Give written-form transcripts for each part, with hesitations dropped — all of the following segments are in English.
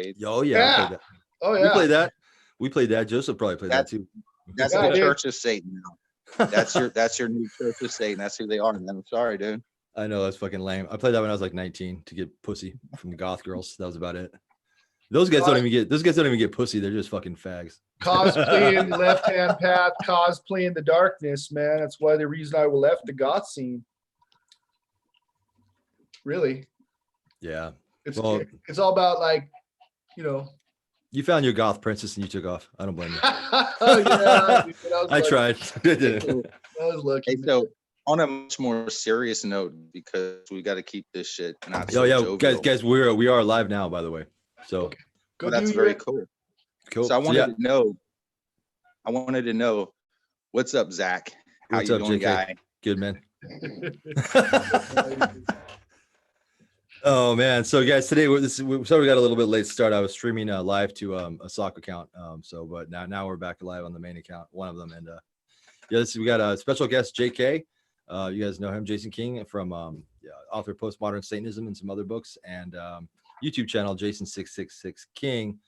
Arcade. Oh yeah, I played that. Oh yeah. We played that. We played that. Joseph probably played that too. That's the Church of Satan now. That's your new Church of Satan. That's who they are, man. I'm sorry, dude. I know, that's fucking lame. I played that when I was like 19 to get pussy from goth girls. That was about it. Those guys don't even get pussy. They're just fucking fags. Cosplaying the left-hand path, cosplaying the darkness, man. That's why the reason I left the goth scene. Really. Yeah. It's all about, like, you know. You found your goth princess and you took off. I don't blame you. Oh, yeah, dude, I tried. I was lucky. Hey, so on a much more serious note, because we got to keep this shit not so jovial. guys, we are live now, by the way. So that's very cool. Cool. So I wanted to know, what's up, Zach? How What's you up, doing, JK? guy? Good, man. Oh man, so guys, today we got a little bit late start. I was streaming live to a sock account, but now we're back live on the main account, one of them, and we got a special guest, JK. You guys know him, Jason King, from author of Post Modern Satanism and some other books, and YouTube channel Jason666 King.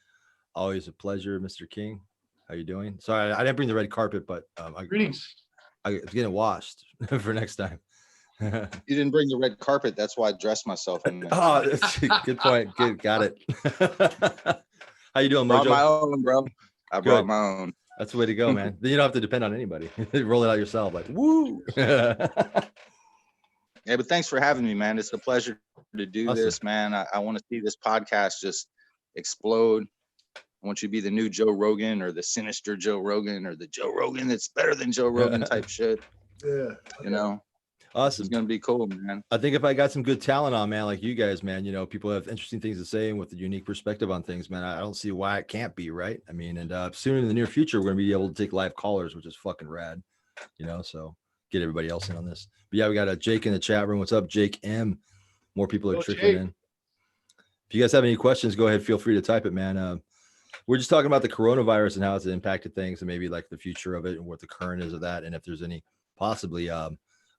Always a pleasure, Mr. King. How you doing? Sorry, I didn't bring the red carpet, but Greetings. It's getting washed for next time. You didn't bring the red carpet. That's why I dressed myself in. Oh, good point. Good, got it. How you doing, Mojo? Brought my own, bro. I brought my own. That's the way to go, man. Then you don't have to depend on anybody. Roll it out yourself, like woo. Yeah, but thanks for having me, man. It's a pleasure to do this, man. I want to see this podcast just explode. I want you to be the new Joe Rogan, or the sinister Joe Rogan, or the Joe Rogan that's better than Joe Rogan type shit. Yeah. You know? Awesome. It's gonna be cool, man. I think if I got some good talent on, man, like you guys, man, people have interesting things to say and with a unique perspective on things, man. I don't see why it can't be, right? I mean, and soon in the near future, we're gonna be able to take live callers, which is fucking rad, so get everybody else in on this. But yeah, we got a Jake in the chat room. What's up, Jake M? More people are trickling in. If you guys have any questions, go ahead, feel free to type it, man. We're just talking about the coronavirus and how it's impacted things, and maybe like the future of it and what the current is of that, and if there's any possibly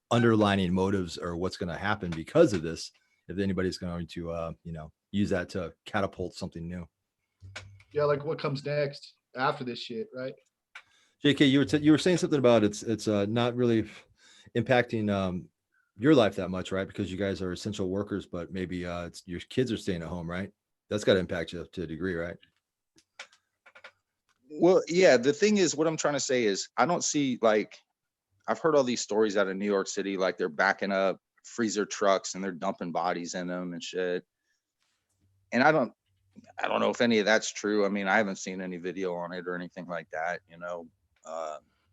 underlining motives or what's going to happen because of this, if anybody's going to use that to catapult something new. Yeah, like what comes next after this shit, right? JK, you were saying something about it's not really impacting your life that much, right? Because you guys are essential workers, but maybe it's your kids are staying at home, right? That's got to impact you to a degree, right? Well, yeah, the thing is, what I'm trying to say is, I don't see, like, I've heard all these stories out of New York City, like they're backing up freezer trucks and they're dumping bodies in them and shit. And I don't know if any of that's true. I mean, I haven't seen any video on it or anything like that,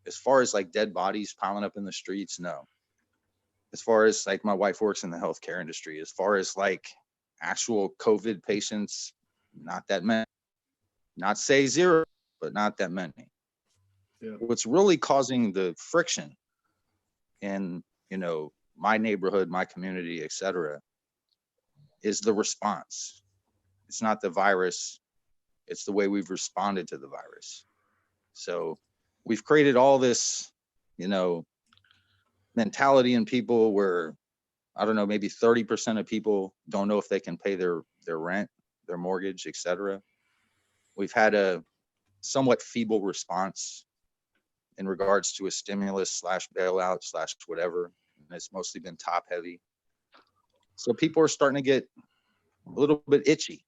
as far as like dead bodies piling up in the streets, no. As far as like, my wife works in the healthcare industry, as far as like actual COVID patients, not that many. Not say zero, but not that many. Yeah. What's really causing the friction in, my neighborhood, my community, etc., is the response. It's not the virus. It's the way we've responded to the virus. So we've created all this, mentality in people where, I don't know, maybe 30% of people don't know if they can pay their rent, their mortgage, etc. We've had a somewhat feeble response in regards to a stimulus / bailout / whatever. And it's mostly been top heavy. So people are starting to get a little bit itchy.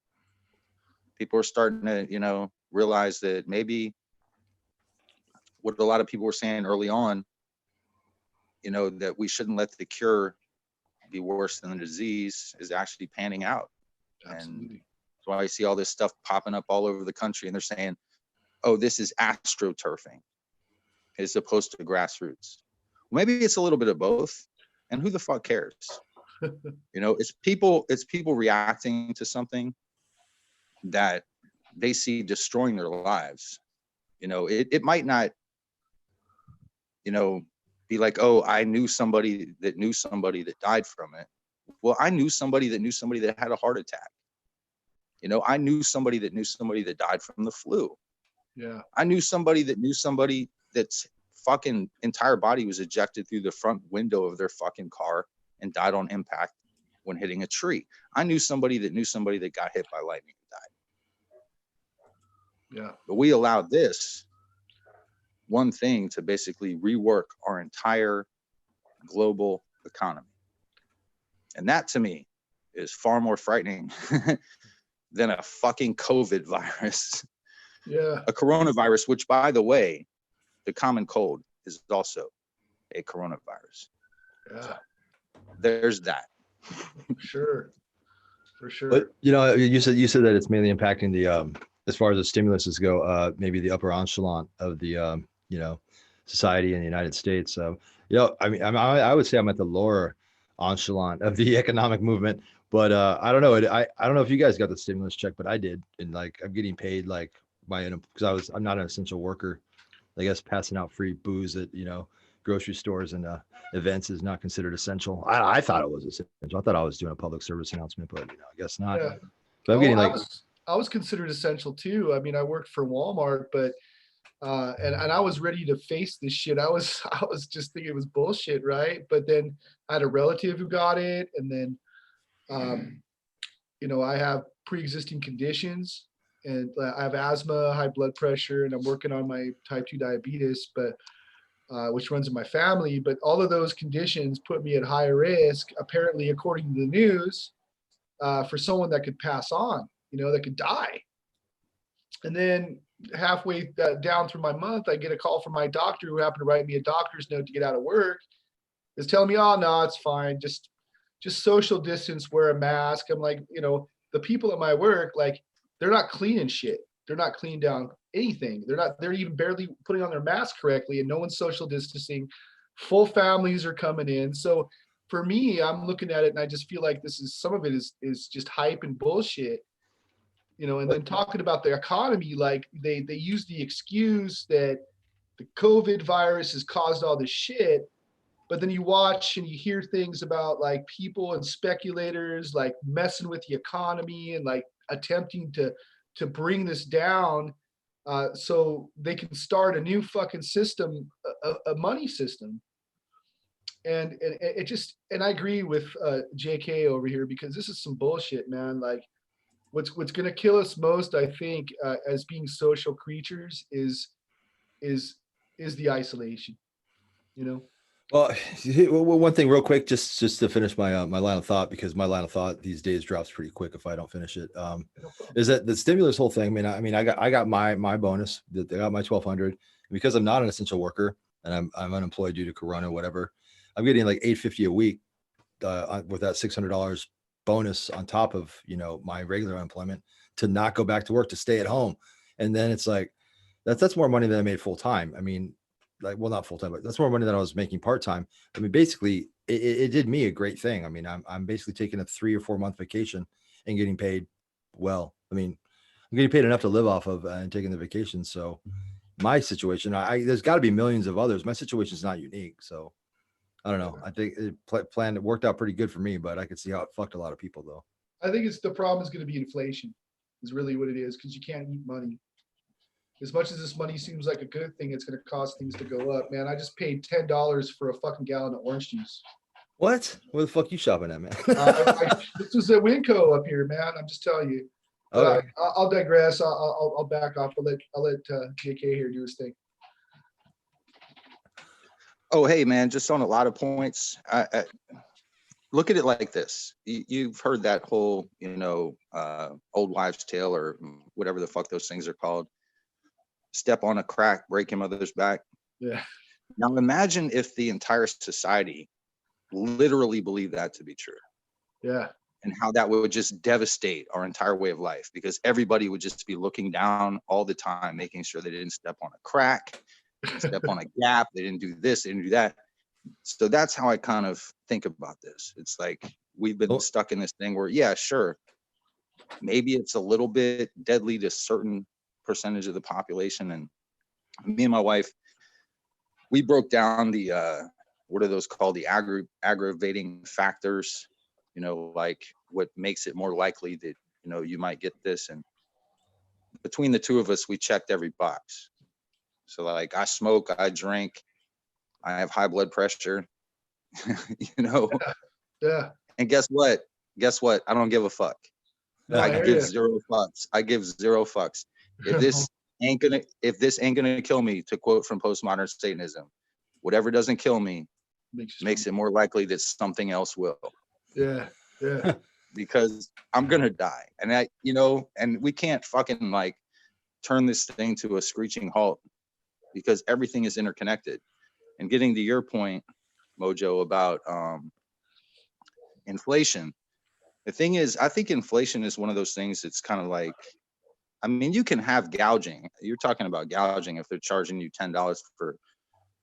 People are starting to, realize that maybe what a lot of people were saying early on, that we shouldn't let the cure be worse than the disease, is actually panning out. Absolutely. And that's why I see all this stuff popping up all over the country, and they're saying, oh, this is astroturfing as opposed to grassroots. Maybe it's a little bit of both, and who the fuck cares? It's people reacting to something that they see destroying their lives. It might not, be like, oh, I knew somebody that knew somebody that died from it. Well, I knew somebody that knew somebody that had a heart attack. I knew somebody that knew somebody that died from the flu. Yeah. I knew somebody that knew somebody that's fucking entire body was ejected through the front window of their fucking car and died on impact when hitting a tree. I knew somebody that knew somebody that got hit by lightning and died. Yeah. But we allowed this one thing to basically rework our entire global economy. And that to me is far more frightening than a fucking COVID virus. Yeah. A coronavirus, which by the way, the common cold is also a coronavirus. Yeah. So there's that. Sure. For sure. But you said that it's mainly impacting the as far as the stimuluses go, maybe the upper echelon of the society in the United States. So I mean, I would say I'm at the lower echelon of the economic movement, but I don't know. I don't know if you guys got the stimulus check, but I did, and like I'm getting paid like because I'm not an essential worker. I guess passing out free booze at grocery stores and events is not considered essential. I thought it was essential. I thought I was doing a public service announcement, but I guess not. Yeah. But I'm getting like I was considered essential too. I mean, I worked for Walmart, but and I was ready to face this shit. I was just thinking it was bullshit, right? But then I had a relative who got it, and then I have pre-existing conditions, and I have asthma, high blood pressure, and I'm working on my type 2 diabetes, but which runs in my family. But all of those conditions put me at higher risk, apparently, according to the news, for someone that could pass on, that could die. And then halfway down through my month, I get a call from my doctor, who happened to write me a doctor's note to get out of work, is telling me, oh, no, it's fine. Just social distance, wear a mask. I'm like, the people at my work, like, they're not cleaning shit. They're not cleaning down anything. They're even barely putting on their mask correctly, and no one's social distancing. Full families are coming in. So for me, I'm looking at it and I just feel like some of it is just hype and bullshit. And then talking about the economy, like they use the excuse that the COVID virus has caused all this shit. But then you watch and you hear things about like people and speculators like messing with the economy and like attempting to bring this down so they can start a new fucking system, a money system. And it just, and I agree with JK over here, because this is some bullshit, man. Like what's going to kill us most, I think, as being social creatures is the isolation, Well, one thing real quick, just to finish my my line of thought, because my line of thought these days drops pretty quick if I don't finish it. Is that the stimulus whole thing? I mean, I got my bonus. I got my 1,200 because I'm not an essential worker and I'm unemployed due to Corona, whatever. I'm getting like $850 a week with that $600 bonus on top of my regular unemployment to not go back to work, to stay at home, and then it's like that's more money than I made full time. I mean, like, well, not full time, but that's more money than I was making part time. I mean, basically, it did me a great thing. I mean, I'm basically taking a 3 or 4 month vacation and getting paid well. I mean, I'm getting paid enough to live off of and taking the vacation. So my situation, there's got to be millions of others. My situation is not unique. So I don't know. I think it worked out pretty good for me, but I could see how it fucked a lot of people though. I think the problem is going to be inflation is really what it is, because you can't eat money. As much as this money seems like a good thing, it's going to cause things to go up, man. I just paid $10 for a fucking gallon of orange juice. What? Where the fuck you shopping at, man? This was at Winco up here, man. I'm just telling you. But Okay. I'll digress. I'll back off. I'll let JK here do his thing. Oh, hey, man, just on a lot of points. I look at it like this. You've heard that whole, old wives' tale or whatever the fuck those things are called. Step on a crack, break your mother's back. Yeah. Now imagine if the entire society literally believed that to be true. Yeah. And how that would just devastate our entire way of life, because everybody would just be looking down all the time, making sure they didn't step on a crack, step on a gap, they didn't do this, they didn't do that. So that's how I kind of think about this. It's like we've been stuck in this thing where, yeah, sure, maybe it's a little bit deadly to certain percentage of the population. And me and my wife, we broke down the what are those called, the aggravating factors, like what makes it more likely that you might get this. And between the two of us, we checked every box. So like, I smoke, I drink, I have high blood pressure. Yeah. And guess what I don't give a fuck. No, I give zero fucks. If this this ain't gonna kill me, to quote from Post Modern Satanism, whatever doesn't kill me makes it more likely that something else will. Yeah, yeah. Because I'm gonna die, and and we can't fucking like turn this thing to a screeching halt, because everything is interconnected. And getting to your point, Mojo, about inflation, the thing is, I think inflation is one of those things that's kind of like, I mean, you can have gouging. You're talking about gouging. If they're charging you $10 for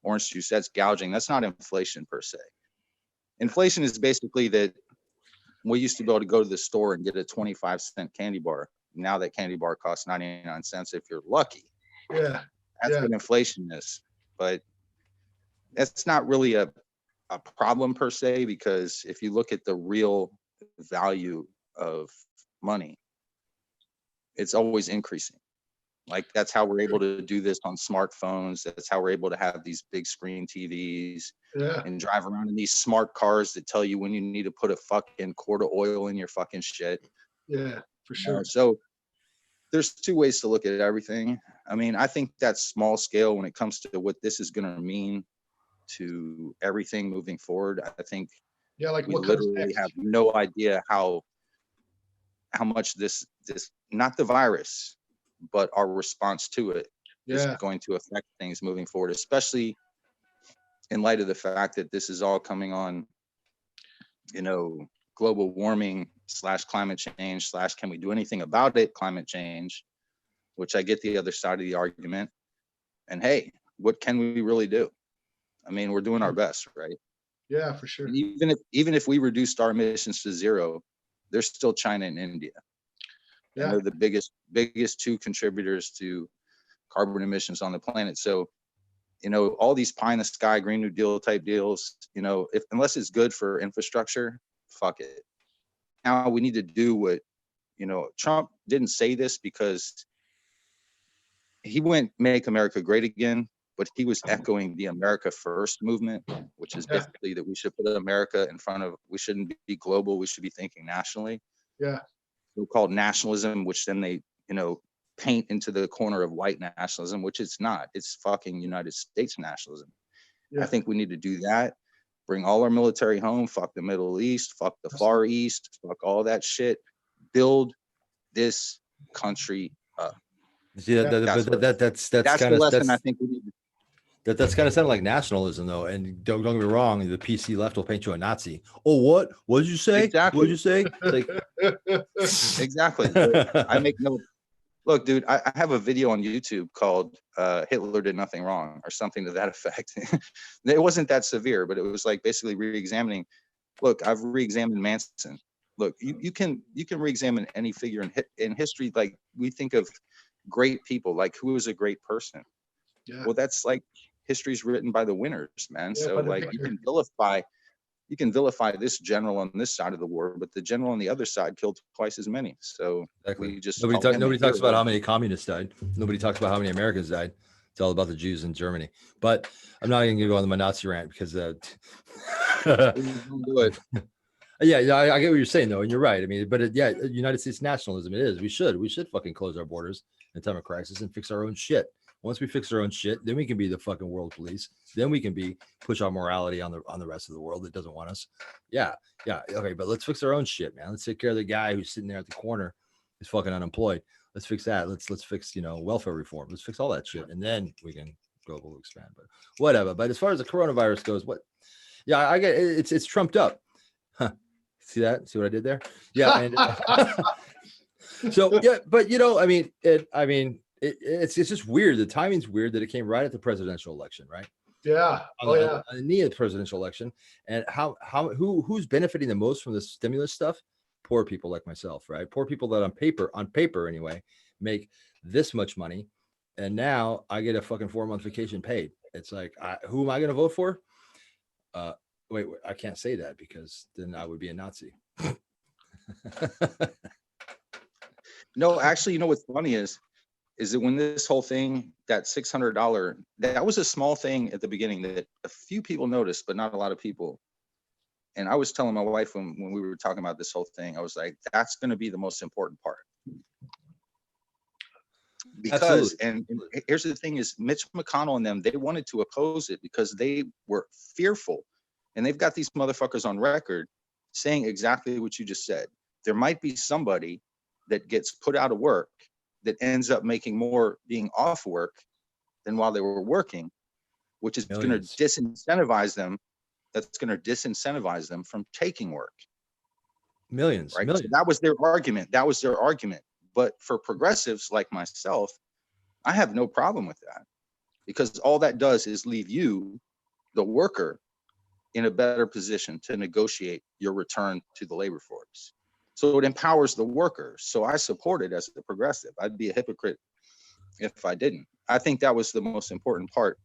orange juice, that's gouging. That's not inflation per se. Inflation is basically that we used to be able to go to the store and get a 25-cent candy bar. Now that candy bar costs 99 cents if you're lucky. Yeah. That's what inflation is. But that's not really a problem per se, because if you look at the real value of money, it's always increasing. Like, that's how we're able to do this on smartphones. That's how we're able to have these big screen TVs and drive around in these smart cars that tell you when you need to put a fucking quart of oil in your fucking shit. Yeah, for sure. So there's two ways to look at everything. I mean, I think that's small scale when it comes to what this is going to mean to everything moving forward. I think like we what comes literally next? have no idea how much this not the virus, but our response to it is going to affect things moving forward, especially in light of the fact that this is all coming on, global warming / climate change / can we do anything about it, climate change, which I get the other side of the argument. And hey, what can we really do? I mean, we're doing our best, right? Yeah, for sure. And even if we reduced our emissions to zero, there's still China and India. And they're the biggest two contributors to carbon emissions on the planet. So, all these pie in the sky, Green New Deal type deals, unless it's good for infrastructure, fuck it. Now we need to do what, Trump didn't say this because he went make America great again, but he was echoing the America First movement, which is basically that we should put America in front of, we shouldn't be global, we should be thinking nationally. Yeah. So-called nationalism, which then they, paint into the corner of white nationalism, which it's not. It's fucking United States nationalism. I think we need to do that. Bring all our military home. Fuck the Middle East. Fuck the Far East. Fuck all that shit. Build this country up. See, that's the lesson I think we need. That's kind of sounding like nationalism, though. And don't get me wrong, the PC left will paint you a Nazi. Oh, what? What did you say? Exactly. What did you say? Like, exactly. I make no. Look, dude, I have a video on YouTube called Hitler Did Nothing Wrong, or something to that effect. It wasn't that severe, but it was like basically re-examining. Look, I've re-examined Manson. Look, you can re-examine any figure in history. Like, we think of great people, like who is a great person? Yeah. Well, that's like history's written by the winners, man. So like you can vilify this general on this side of the war, but the general on the other side killed twice as many. So exactly. we just nobody talks about how many communists died. Nobody talks about how many Americans died. It's all about the Jews in Germany. But I'm not even gonna go on my Nazi rant because yeah, I get what you're saying though, and you're right. I mean, but United States nationalism, it is. We should fucking close our borders in a time of crisis and fix our own shit. Once we fix our own shit, then we can be the fucking world police. Then we can push our morality on the rest of the world that doesn't want us. Yeah. Okay, but let's fix our own shit, man. Let's take care of the guy who's sitting there at the corner, who's fucking unemployed. Let's fix that. Let's fix welfare reform. Let's fix all that shit, and then we can global expand. But whatever. But as far as the coronavirus goes, I get it's trumped up. Huh. See that? See what I did there? Yeah. And so yeah, but it's just weird. The timing's weird that it came right at the presidential election, right? Yeah. On the knee of the presidential election. And who's benefiting the most from this stimulus stuff? Poor people like myself, right? Poor people that on paper anyway, make this much money. And now I get a fucking 4-month vacation paid. It's like, who am I going to vote for? Wait, I can't say that because then I would be a Nazi. No, actually, what's funny is that when this whole thing, that $600, that was a small thing at the beginning that a few people noticed, but not a lot of people. And I was telling my wife when we were talking about this whole thing, I was like, that's going to be the most important part. because, and here's the thing is Mitch McConnell and them, they wanted to oppose it because they were fearful. And they've got these motherfuckers on record saying exactly what you just said. There might be somebody that gets put out of work that ends up making more being off work than while they were working, which is going to disincentivize them. That's going to disincentivize them from taking work. Millions, right? millions. So that was their argument. That was their argument. But for progressives like myself, I have no problem with that, because all that does is leave you, the worker, in a better position to negotiate your return to the labor force. So it empowers the worker. So I support it as a progressive. I'd be a hypocrite if I didn't. I think that was the most important part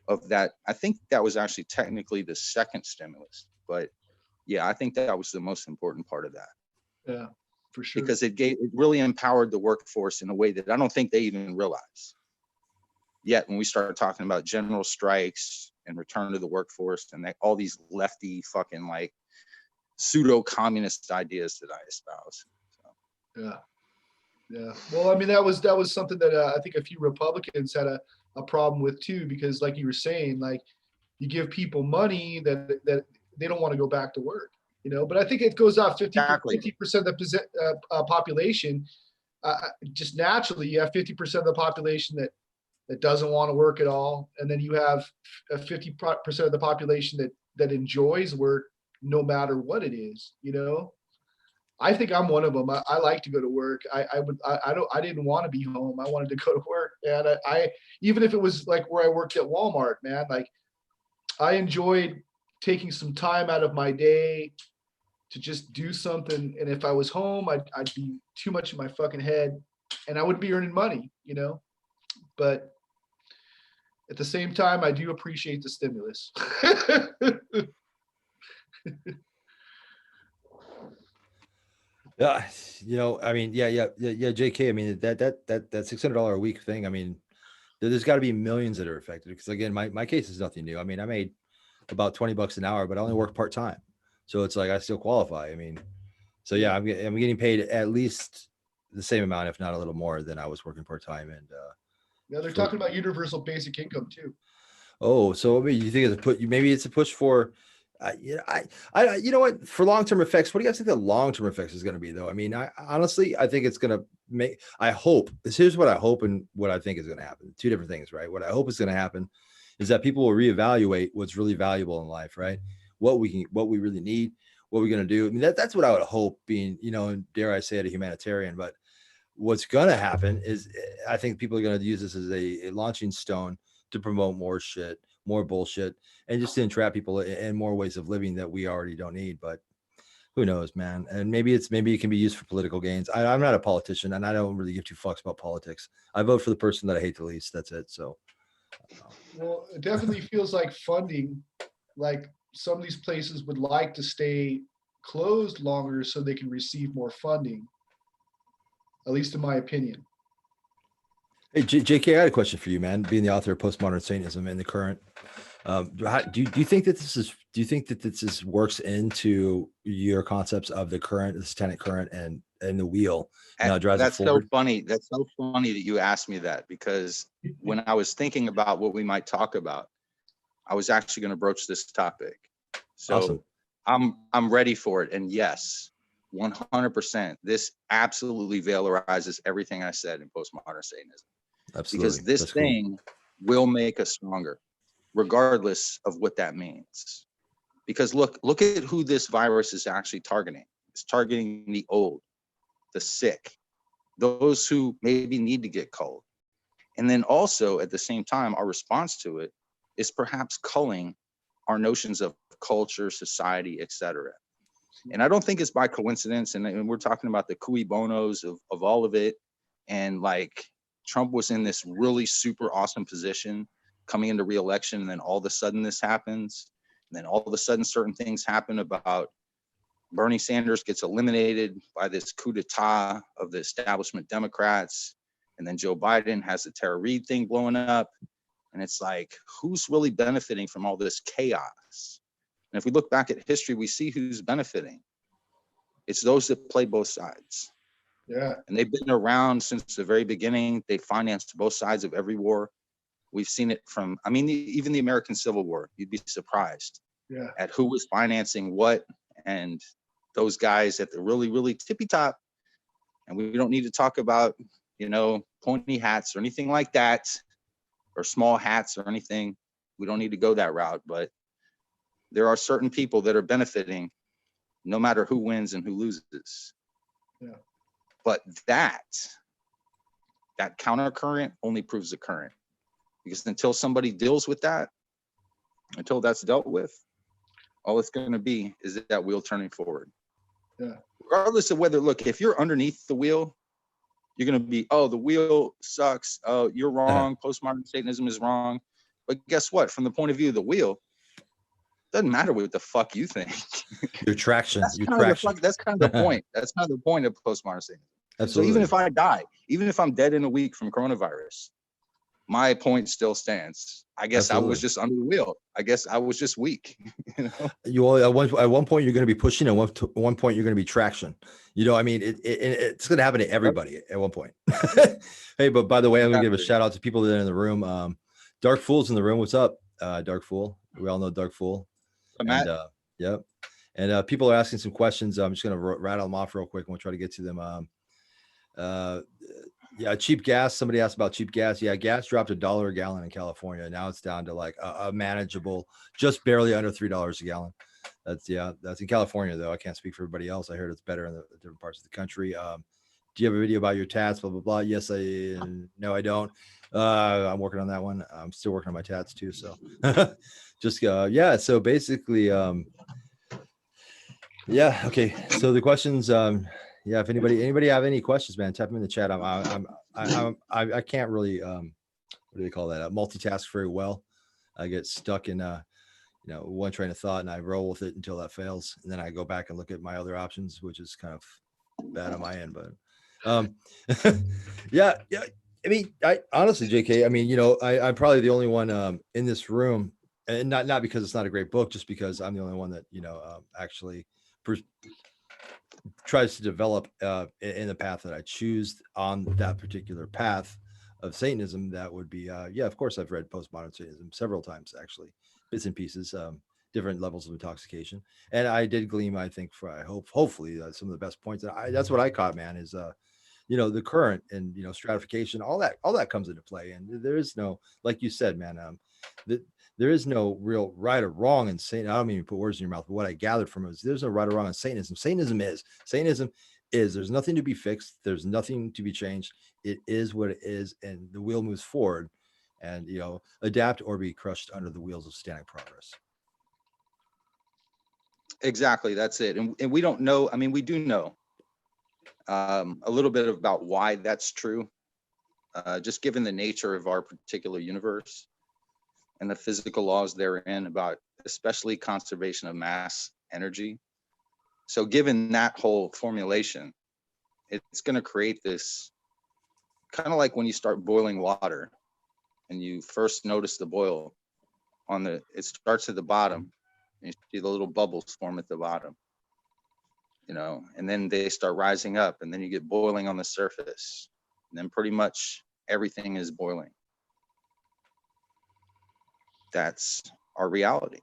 of that. I think that was actually technically the second stimulus, but yeah, I think that was the most important part of that. Yeah, for sure. Because it really empowered the workforce in a way that I don't think they even realize yet. When we start talking about general strikes and return to the workforce and all these lefty fucking like pseudo communist ideas that I espouse. So. Yeah. Yeah. Well, I mean, that was something that I think a few Republicans had a problem with too, because like you were saying, like you give people money that they don't want to go back to work, you know, but I think it goes off 50% of the population. Just naturally, you have 50% of the population that doesn't want to work at all. And then you have 50% of the population that enjoys work no matter what it is, you know. I think I'm one of them. I like to go to work. I didn't want to be home. I wanted to go to work. And I even if it was like where I worked at Walmart, man, like I enjoyed taking some time out of my day to just do something. And if I was home, I'd be too much in my fucking head and I wouldn't be earning money, you know. But at the same time, I do appreciate the stimulus. Yeah, you know, I mean, yeah, JK. I mean, that $600 a week thing. I mean, there's got to be millions that are affected, because again, my case is nothing new. I mean, I made about $20 an hour, but I only work part time, so it's like I still qualify. I mean, so yeah, I'm getting paid at least the same amount, if not a little more, than I was working part time. And yeah, they're talking about universal basic income too. Oh, so I mean, you think maybe it's a push for, you know what, for long-term effects, what do you guys think the long-term effects is going to be though? I mean, honestly, I think it's going to here's what I hope and what I think is going to happen. Two different things, right? What I hope is going to happen is that people will reevaluate what's really valuable in life, right? What we really need, what we're going to do. I mean, that's what I would hope, being, you know, dare I say it, a humanitarian. But what's going to happen is I think people are going to use this as a launching stone to promote more shit, more bullshit, and just to entrap people in more ways of living that we already don't need. But who knows, man? And maybe it can be used for political gains. I'm not a politician, and I don't really give two fucks about politics. I vote for the person that I hate the least. That's it. So, well, it definitely feels like funding, like some of these places would like to stay closed longer so they can receive more funding, at least in my opinion. Hey, JK, I had a question for you, man. Being the author of Post Modern Satanism and the current, do you think that this works into your concepts of the satanic current and the wheel? That's so funny. That's so funny that you asked me that, because when I was thinking about what we might talk about, I was actually going to broach this topic. So awesome. I'm ready for it. And yes, 100%, this absolutely valorizes everything I said in postmodern Satanism. Absolutely. Because this thing will make us stronger, regardless of what that means. Because look at who this virus is actually targeting. It's targeting the old, the sick, those who maybe need to get culled. And then also at the same time, our response to it is perhaps culling our notions of culture, society, etc. And I don't think it's by coincidence. And we're talking about the cui bonos of all of it. And like Trump was in this really super awesome position coming into re-election. And then all of a sudden this happens. And then all of a sudden certain things happen about Bernie Sanders gets eliminated by this coup d'etat of the establishment Democrats. And then Joe Biden has the Tara Reade thing blowing up. And it's like, who's really benefiting from all this chaos? And if we look back at history, we see who's benefiting. It's those that play both sides. Yeah. And they've been around since the very beginning. They financed both sides of every war. We've seen it from, I mean, even the American Civil War. You'd be surprised Yeah. at who was financing what, and those guys at the really, really tippy top. And we don't need to talk about, you know, pointy hats or anything like that, or small hats or anything. We don't need to go that route, but there are certain people that are benefiting no matter who wins and who loses. Yeah. But that counter current only proves the current, because until somebody deals with that, until that's dealt with, all it's going to be is that wheel turning forward. Yeah. Regardless of whether, look, if you're underneath the wheel, you're going to be, oh, the wheel sucks. Oh, you're wrong. Postmodern Satanism is wrong. But guess what? From the point of view of the wheel, doesn't matter what the fuck you think. Your traction. That's Your kind of traction. that's kind of the point. That's kind of the point of postmodern Satanism. Absolutely. So even if I die, even if I'm dead in a week from coronavirus, my point still stands. I guess Absolutely. I was just under the wheel. I guess I was just weak. You know? You at one point you're going to be pushing, and one point you're going to be traction. You know, I mean, it's going to happen to everybody at one point. Hey, but by the way, I'm going to give a shout out to people that are in the room. Dark Fool's in the room. What's up, Dark Fool? We all know Dark Fool. Matt. And yep. And people are asking some questions. I'm just going to rattle them off real quick, and we'll try to get to them. Yeah, cheap gas. Somebody asked about cheap gas. Yeah, gas dropped $1 a gallon in California. Now it's down to like a manageable, just barely under $3 a gallon. That's in California though. I can't speak for everybody else. I heard it's better in the different parts of the country. Do you have a video about your tats? Blah blah blah. Yes, no, I don't. I'm working on that one. I'm still working on my tats too. So just yeah. So basically, yeah. Okay. So the questions. Yeah, if anybody have any questions, man, type them in the chat. I can't really what do they call that? Multitask very well. I get stuck in one train of thought, and I roll with it until that fails, and then I go back and look at my other options, which is kind of bad on my end. But yeah. I mean, I honestly, JK, I mean, I'm probably the only one in this room, and not because it's not a great book, just because I'm the only one that actually tries to develop in the path that I choose on that particular path of Satanism. That would be yeah, of course I've read Postmodern Satanism several times, actually, bits and pieces, different levels of intoxication, and I did glean, I think, hopefully some of the best points. That's what I caught, man, is the current and stratification, all that comes into play. And there is no, like you said, man, there is no real right or wrong in Satan. I don't mean to put words in your mouth, but what I gathered from it is there's no right or wrong in Satanism. Satanism is there's nothing to be fixed. There's nothing to be changed. It is what it is. And the wheel moves forward, and, adapt or be crushed under the wheels of satanic progress. Exactly. That's it. And we don't know. I mean, we do know a little bit about why that's true, just given the nature of our particular universe and the physical laws therein, about especially conservation of mass energy. So given that whole formulation, it's going to create this kind of like when you start boiling water and you first notice the boil it starts at the bottom, and you see the little bubbles form at the bottom, and then they start rising up, and then you get boiling on the surface, and then pretty much everything is boiling. That's our reality.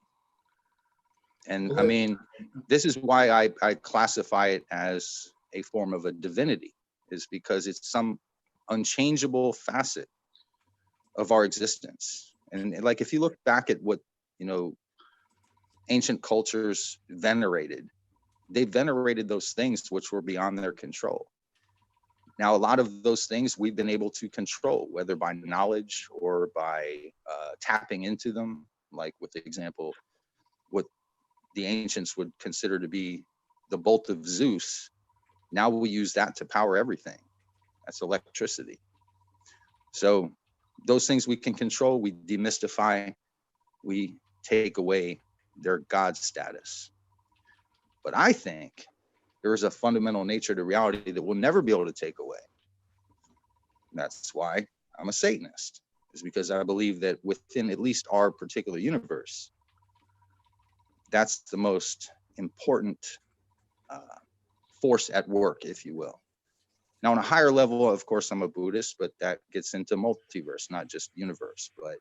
And I mean, this is why I classify it as a form of a divinity, is because it's some unchangeable facet of our existence. And like, if you look back at what, ancient cultures venerated, they venerated those things which were beyond their control. Now, a lot of those things we've been able to control, whether by knowledge or by tapping into them, like with the example, what the ancients would consider to be the bolt of Zeus. Now we use that to power everything. That's electricity. So those things we can control, we demystify, we take away their God status. But I think there is a fundamental nature to reality that we'll never be able to take away. And that's why I'm a Satanist, is because I believe that within at least our particular universe, that's the most important force at work, if you will. Now, on a higher level, of course, I'm a Buddhist, but that gets into multiverse, not just universe. But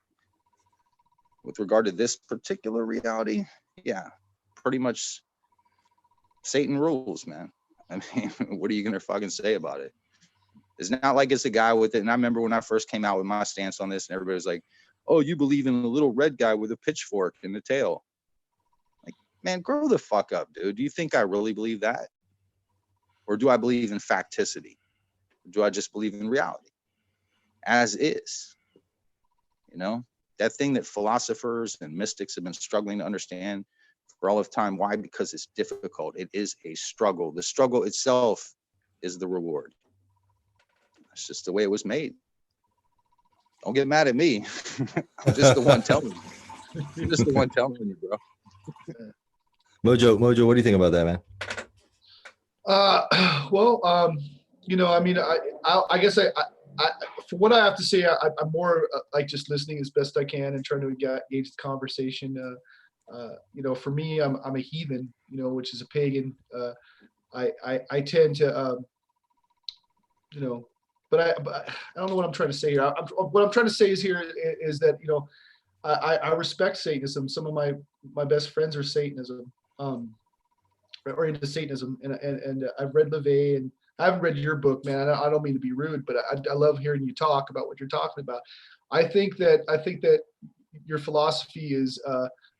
with regard to this particular reality, yeah, pretty much Satan rules, man. I mean, what are you going to fucking say about it? It's not like it's a guy with it. And I remember when I first came out with my stance on this, and everybody was like, oh, you believe in a little red guy with a pitchfork in the tail. Like, man, grow the fuck up, dude. Do you think I really believe that? Or do I believe in facticity? Or do I just believe in reality as is? You know, that thing that philosophers and mystics have been struggling to understand for all of time. Why? Because it's difficult. It is a struggle. The struggle itself is the reward. That's just the way it was made. Don't get mad at me. I'm just the one telling you. I'm just the one telling you, bro. Mojo, what do you think about that, man? Well, you know, I mean, I guess for what I have to say, I'm more like just listening as best I can and trying to engage the conversation. You know, for me, I'm a heathen, you know, which is a pagan. I tend to, you know, but I don't know what I'm trying to say here. What I'm trying to say is that, you know, I respect Satanism. Some of my best friends are Satanism, or into Satanism, and I've read LaVey, and I haven't read your book, man. I don't mean to be rude, but I love hearing you talk about what you're talking about. I think that your philosophy is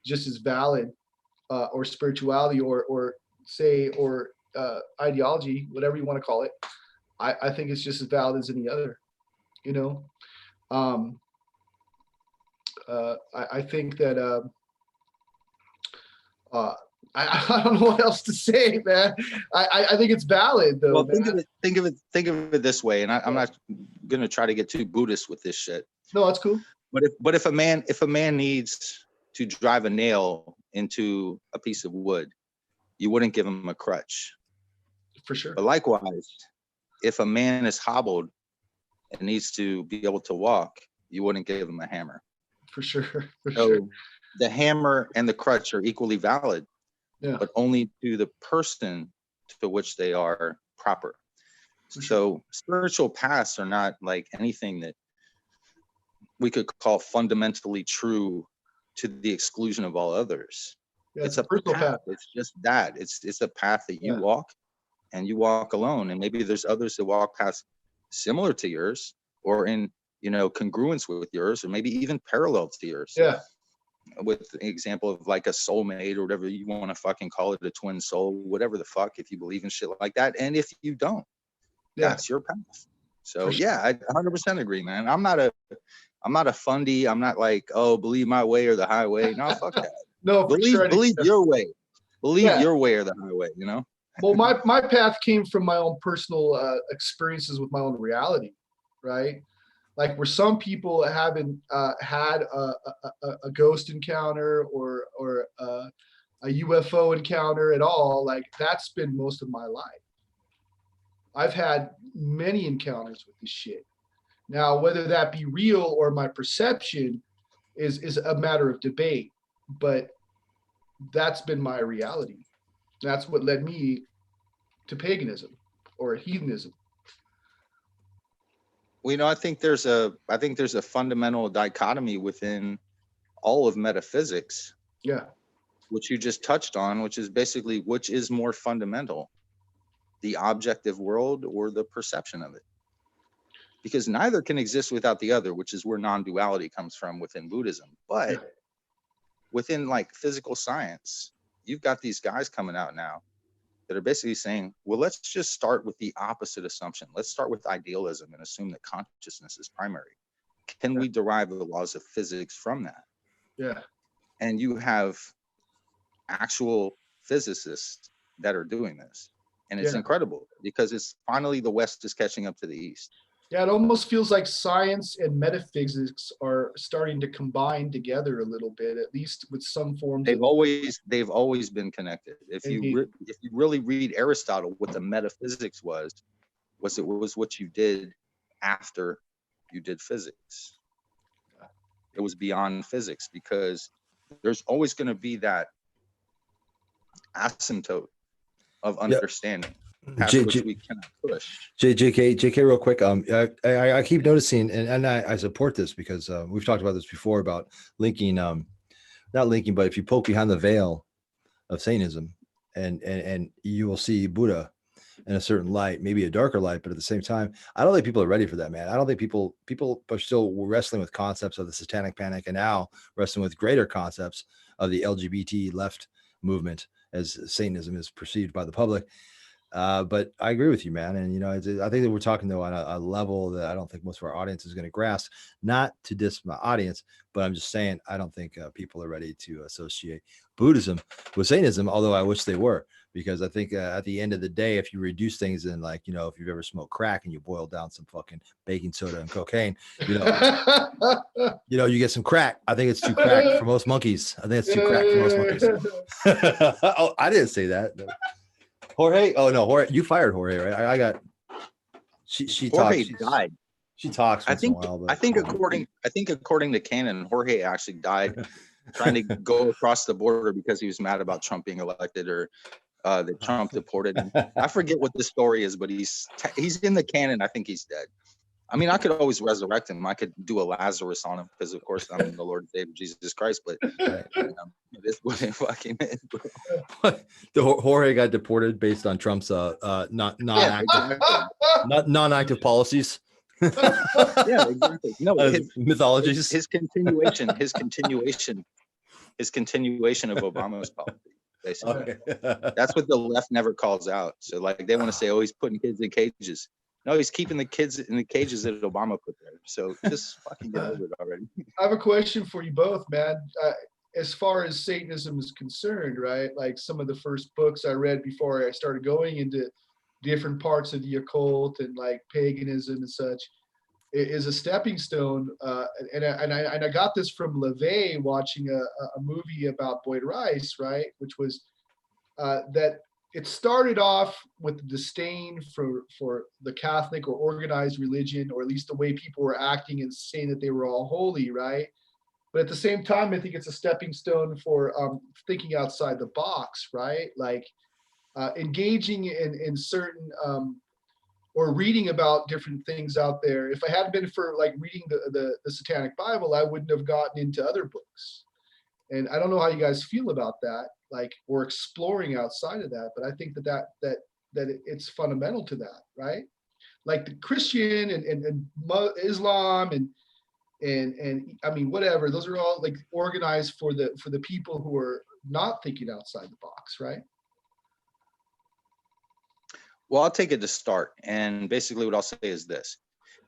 just as valid, or spirituality, or ideology, whatever you want to call it. I think it's just as valid as any other, you know. I think that I don't know what else to say, man. I think it's valid, though. Well, think of it this way, and I'm not gonna try to get too Buddhist with this shit. No, that's cool. But if a man needs to drive a nail into a piece of wood, you wouldn't give him a crutch. For sure. But likewise, if a man is hobbled and needs to be able to walk, you wouldn't give him a hammer. For sure. So the hammer and the crutch are equally valid, but only to the person to which they are proper. So spiritual paths are not like anything that we could call fundamentally true to the exclusion of all others. It's a personal path. It's just that. It's a path that you walk, and you walk alone. And maybe there's others that walk paths similar to yours, or in, you know, congruence with yours, or maybe even parallel to yours. Yeah. With the example of like a soulmate, or whatever you want to fucking call it, a twin soul, whatever the fuck, if you believe in shit like that. And if you don't, that's your path. So yeah, I 100% agree, man. I'm not a fundy. I'm not like, oh, believe my way or the highway. No, fuck that. No, believe your way. Believe your way or the highway, you know? Well, my path came from my own personal experiences with my own reality, right? Like where some people haven't had a ghost encounter or a UFO encounter at all, like that's been most of my life. I've had many encounters with this shit. Now, whether that be real or my perception is a matter of debate, but that's been my reality. That's what led me to paganism or heathenism. Well, you know, I think there's a fundamental dichotomy within all of metaphysics. Yeah. Which you just touched on, which is basically which is more fundamental, the objective world or the perception of it. Because neither can exist without the other, which is where non-duality comes from within Buddhism. But within like physical science, you've got these guys coming out now that are basically saying, well, let's just start with the opposite assumption. Let's start with idealism and assume that consciousness is primary. Can we derive the laws of physics from that? Yeah. And you have actual physicists that are doing this. And it's incredible because it's finally the West is catching up to the East. Yeah, it almost feels like science and metaphysics are starting to combine together a little bit, at least with some forms. They've always been connected. If you really read Aristotle, what the metaphysics was what you did after you did physics. It was beyond physics because there's always going to be that asymptote of understanding. past J, which J, we cannot push. JK, real quick. I keep noticing, and I support this because we've talked about this before about linking, not linking, but if you poke behind the veil of Satanism, and you will see Buddha in a certain light, maybe a darker light, but at the same time, I don't think people are ready for that, man. I don't think people are still wrestling with concepts of the satanic panic, and now wrestling with greater concepts of the LGBT left movement as Satanism is perceived by the public. But I agree with you, man. And, you know, I think that we're talking, though, on a level that I don't think most of our audience is going to grasp. Not to diss my audience, but I'm just saying I don't think people are ready to associate Buddhism with Satanism, although I wish they were, because I think at the end of the day, if you reduce things in, like, you know, if you've ever smoked crack and you boil down some fucking baking soda and cocaine, you know, you get some crack. I think it's too crack for most monkeys. I think it's too crack for most monkeys. Oh, I didn't say that. No. Jorge? Oh no, Jorge, you fired Jorge, right? I got she Jorge talks. died. She talks once in a while, but I think according to canon, Jorge actually died trying to go across the border because he was mad about Trump being elected, or that Trump deported him. I forget what the story is, but he's in the canon. I think he's dead. I mean, I could always resurrect him. I could do a Lazarus on him because, of course, I'm the Lord and Savior Jesus Christ. But it is what it fucking is, bro. The Jorge got deported based on Trump's non-active policies. Yeah, exactly. No, his mythologies. His continuation of Obama's policy. Basically, Okay. That's what the left never calls out. So, like, they want to say, "Oh, he's putting kids in cages." No, he's keeping the kids in the cages that Obama put there. So just fucking get over it already. I have a question for you both, man. As far as Satanism is concerned, right? Like, some of the first books I read before I started going into different parts of the occult and like paganism and such is a stepping stone. And I got this from LaVey watching a movie about Boyd Rice, right? Which was that it started off with disdain for the Catholic or organized religion, or at least the way people were acting and saying that they were all holy, right? But at the same time, I think it's a stepping stone for thinking outside the box, right? Like engaging in certain or reading about different things out there. If I hadn't been for like reading the Satanic Bible, I wouldn't have gotten into other books. And I don't know how you guys feel about that, like, or exploring outside of that. But I think that it's fundamental to that, right? Like the Christian and Islam and I mean, whatever, those are all like organized for the people who are not thinking outside the box, right? Well, I'll take it to start. And basically what I'll say is this.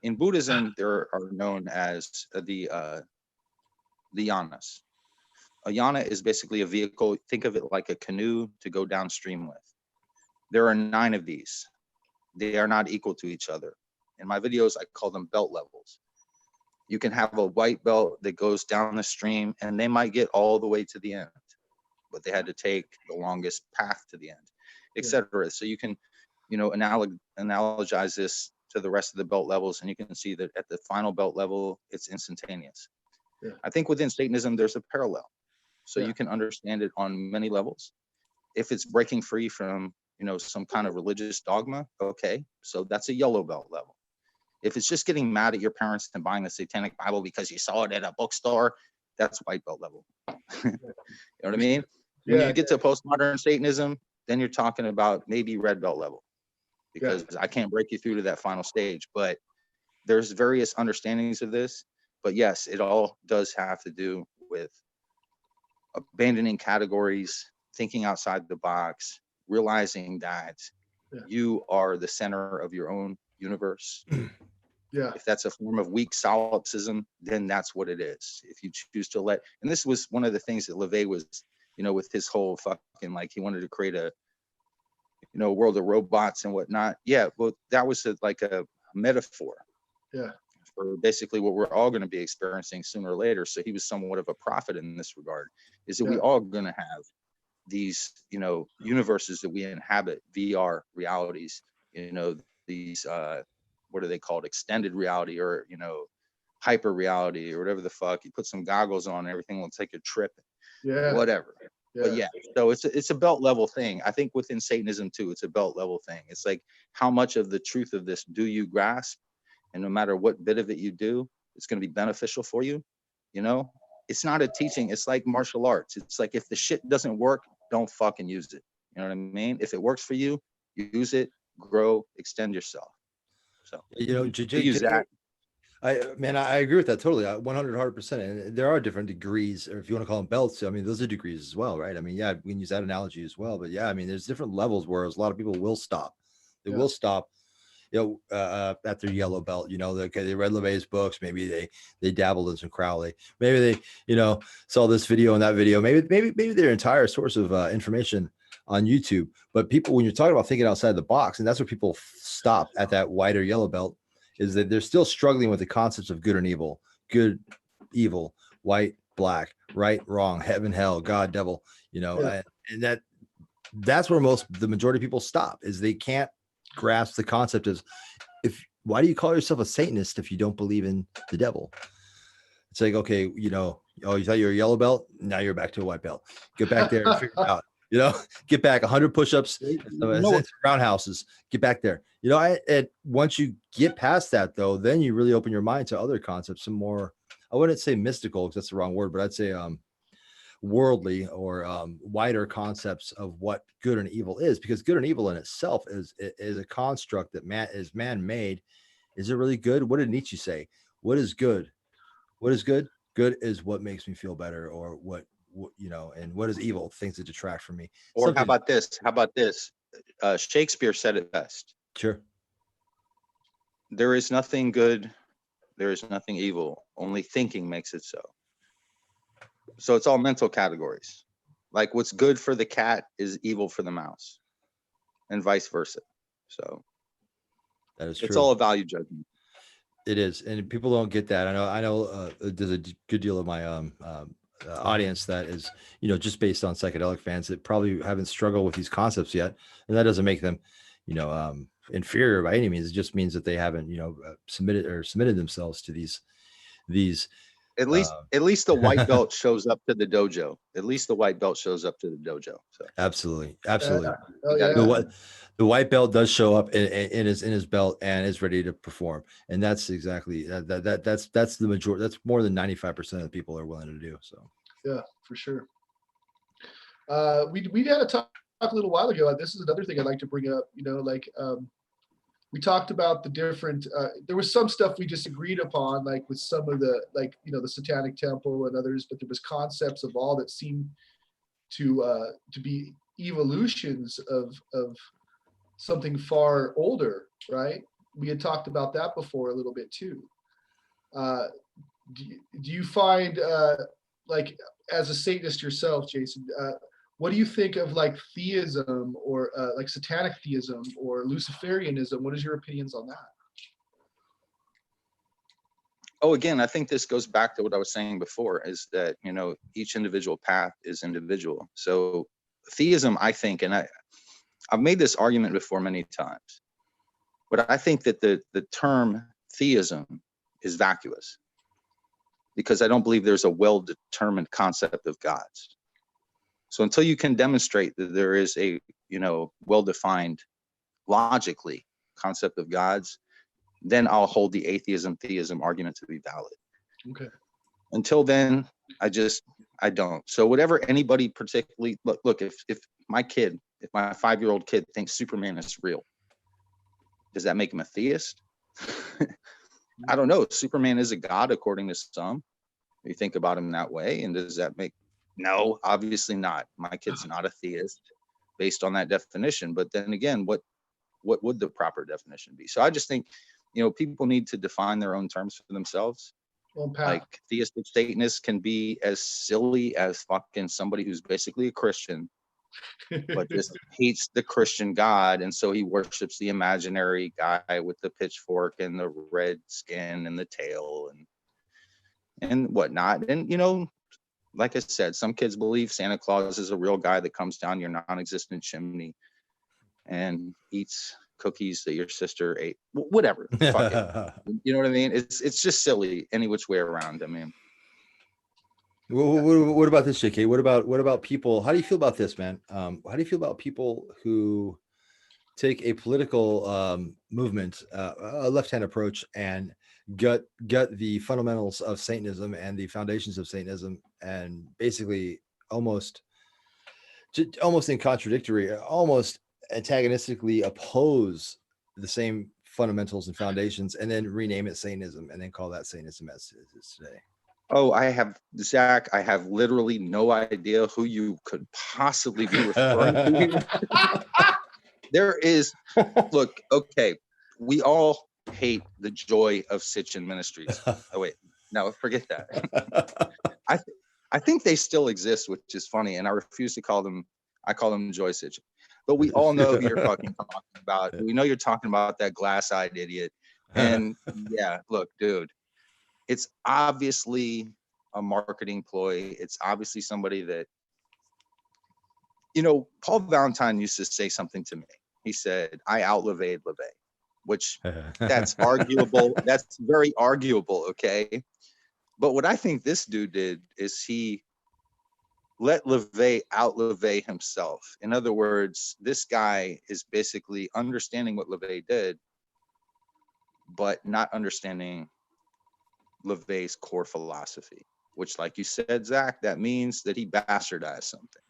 In Buddhism, there are known as the yanas. A yana is basically a vehicle. Think of it like a canoe to go downstream with. There are 9 of these. They are not equal to each other. In my videos, I call them belt levels. You can have a white belt that goes down the stream, and they might get all the way to the end, but they had to take the longest path to the end, etc. So you can, analogize this to the rest of the belt levels, and you can see that at the final belt level, it's instantaneous. Yeah. I think within Satanism, there's a parallel. So you can understand it on many levels. If it's breaking free from, some kind of religious dogma, okay, so that's a yellow belt level. If it's just getting mad at your parents and buying the Satanic Bible because you saw it at a bookstore, that's white belt level. You know what I mean? When you get to postmodern Satanism, then you're talking about maybe red belt level, because I can't break you through to that final stage. But there's various understandings of this. But yes, it all does have to do with abandoning categories, thinking outside the box, realizing that you are the center of your own universe. If that's a form of weak solipsism, then that's what it is. If you choose to and this was one of the things that LaVey was, with his whole fucking, like, he wanted to create a, world of robots and whatnot. Yeah, well, that was like a metaphor. Yeah. For basically what we're all going to be experiencing sooner or later. So he was somewhat of a prophet in this regard, is that we all going to have these, universes that we inhabit, VR realities, these, what are they called? Extended reality, or, hyper reality, or whatever the fuck. You put some goggles on, and everything will take a trip. Yeah. Whatever. But yeah, so it's a belt level thing. I think within Satanism too, it's a belt level thing. It's like, how much of the truth of this do you grasp? And no matter what bit of it you do, it's going to be beneficial for you. You know, it's not a teaching. It's like martial arts. It's like, if the shit doesn't work, don't fucking use it. You know what I mean? If it works for you, use it, grow, extend yourself. So, You know, we use that. I agree with that totally. 100%. And there are different degrees, or if you want to call them belts, I mean, those are degrees as well, right? I mean, yeah, we can use that analogy as well. But yeah, I mean, there's different levels, whereas a lot of people will stop. They will stop, you know, at their yellow belt. You know, they read LeVay's books. Maybe they dabbled in some Crowley. Maybe they, you know, saw this video and that video. Maybe their entire source of information on YouTube. But people, when you're talking about thinking outside the box, and that's where people stop at that white or yellow belt, is that they're still struggling with the concepts of good and evil, good, evil, white, black, right, wrong, heaven, hell, God, devil, you know, and that's where the majority of people stop, is they can't grasp the concept of, why do you call yourself a Satanist if you don't believe in the devil? It's like, okay, you know, oh, you thought you were a yellow belt, now you're back to a white belt. Get back there and figure it out. You know, get back 100 push-ups, roundhouses, get back there. You know, and once you get past that, though, then you really open your mind to other concepts, some more, I wouldn't say mystical, because that's the wrong word, but I'd say worldly or wider concepts of what good and evil is, because good and evil in itself is a construct that is man-made. Is it really good? What did Nietzsche say? What is good? What is good? Good is what makes me feel better, or what you know, and what is evil? Things that detract from me. Or how about this? Shakespeare said it best. Sure. There is nothing good, there is nothing evil. Only thinking makes it so. So it's all mental categories. Like, what's good for the cat is evil for the mouse, and vice versa. So that is true. It's all a value judgment. It is, and people don't get that. I know. There's a good deal of my audience that is, you know, just based on psychedelic fans that probably haven't struggled with these concepts yet, and that doesn't make them, you know, inferior by any means. It just means that they haven't, you know, submitted themselves to these. At least the white belt shows up to the dojo. At least the white belt shows up to the dojo. So absolutely. The white belt does show up in his belt and is ready to perform, and that's exactly that's the majority. That's more than 95% of the people are willing to do. So yeah, for sure. We had a talk a little while ago. This is another thing I'd like to bring up. You know, like we talked about the different. There was some stuff we disagreed upon, like with some of the, like, you know, the Satanic Temple and others, but there was concepts of all that seemed to be evolutions of something far older, right? We had talked about that before a little bit too. Do you find, like, as a Satanist yourself, Jason, what do you think of like theism, or like satanic theism or Luciferianism? What is your opinions on that? Oh, again, I think this goes back to what I was saying before, is that, you know, each individual path is individual. So theism, I think, and I've made this argument before many times, but I think that the term theism is vacuous, because I don't believe there's a well-determined concept of gods. So until you can demonstrate that there is a, you know, well-defined, logically, concept of gods, then I'll hold the atheism-theism argument to be valid. Okay. Until then, I don't. So whatever anybody particularly, look, if my 5-year-old kid thinks Superman is real, does that make him a theist? I don't know. Superman is a god according to some. You think about him that way, and does that make? No, obviously not. My kid's not a theist based on that definition. But then again, what would the proper definition be? So I just think, you know, people need to define their own terms for themselves. Like, theistic Satanists can be as silly as fucking somebody who's basically a Christian, but just hates the Christian God, and so he worships the imaginary guy with the pitchfork and the red skin and the tail and whatnot. And, you know, like I said, some kids believe Santa Claus is a real guy that comes down your non-existent chimney and eats cookies that your sister ate. Whatever. Fuck it. You know what I mean? It's just silly any which way around. I mean, What about this, JK? What about people? How do you feel about this, man? How do you feel about people who take a political movement, a left-hand approach, and gut the fundamentals of Satanism and the foundations of Satanism, and basically almost in contradictory, almost antagonistically oppose the same fundamentals and foundations, and then rename it Satanism, and then call that Satanism as it is today? Oh, Zach, I have literally no idea who you could possibly be referring to here. There is, look, okay, we all hate the joy of Sitchin Ministries. Oh wait, no, forget that. I think they still exist, which is funny, and I refuse to call them. I call them Joy Sitchin. But we all know who you're fucking talking about. We know you're talking about that glass-eyed idiot. And yeah, look, dude, it's obviously a marketing ploy. It's obviously somebody that, Paul Valentine used to say something to me. He said, I out-LaVeyed LaVey, which that's arguable. That's very arguable, okay? But what I think this dude did is he let LaVey out-LaVey himself. In other words, this guy is basically understanding what LaVey did, but not understanding LaVey's core philosophy, which, like you said, Zach, that means that he bastardized something.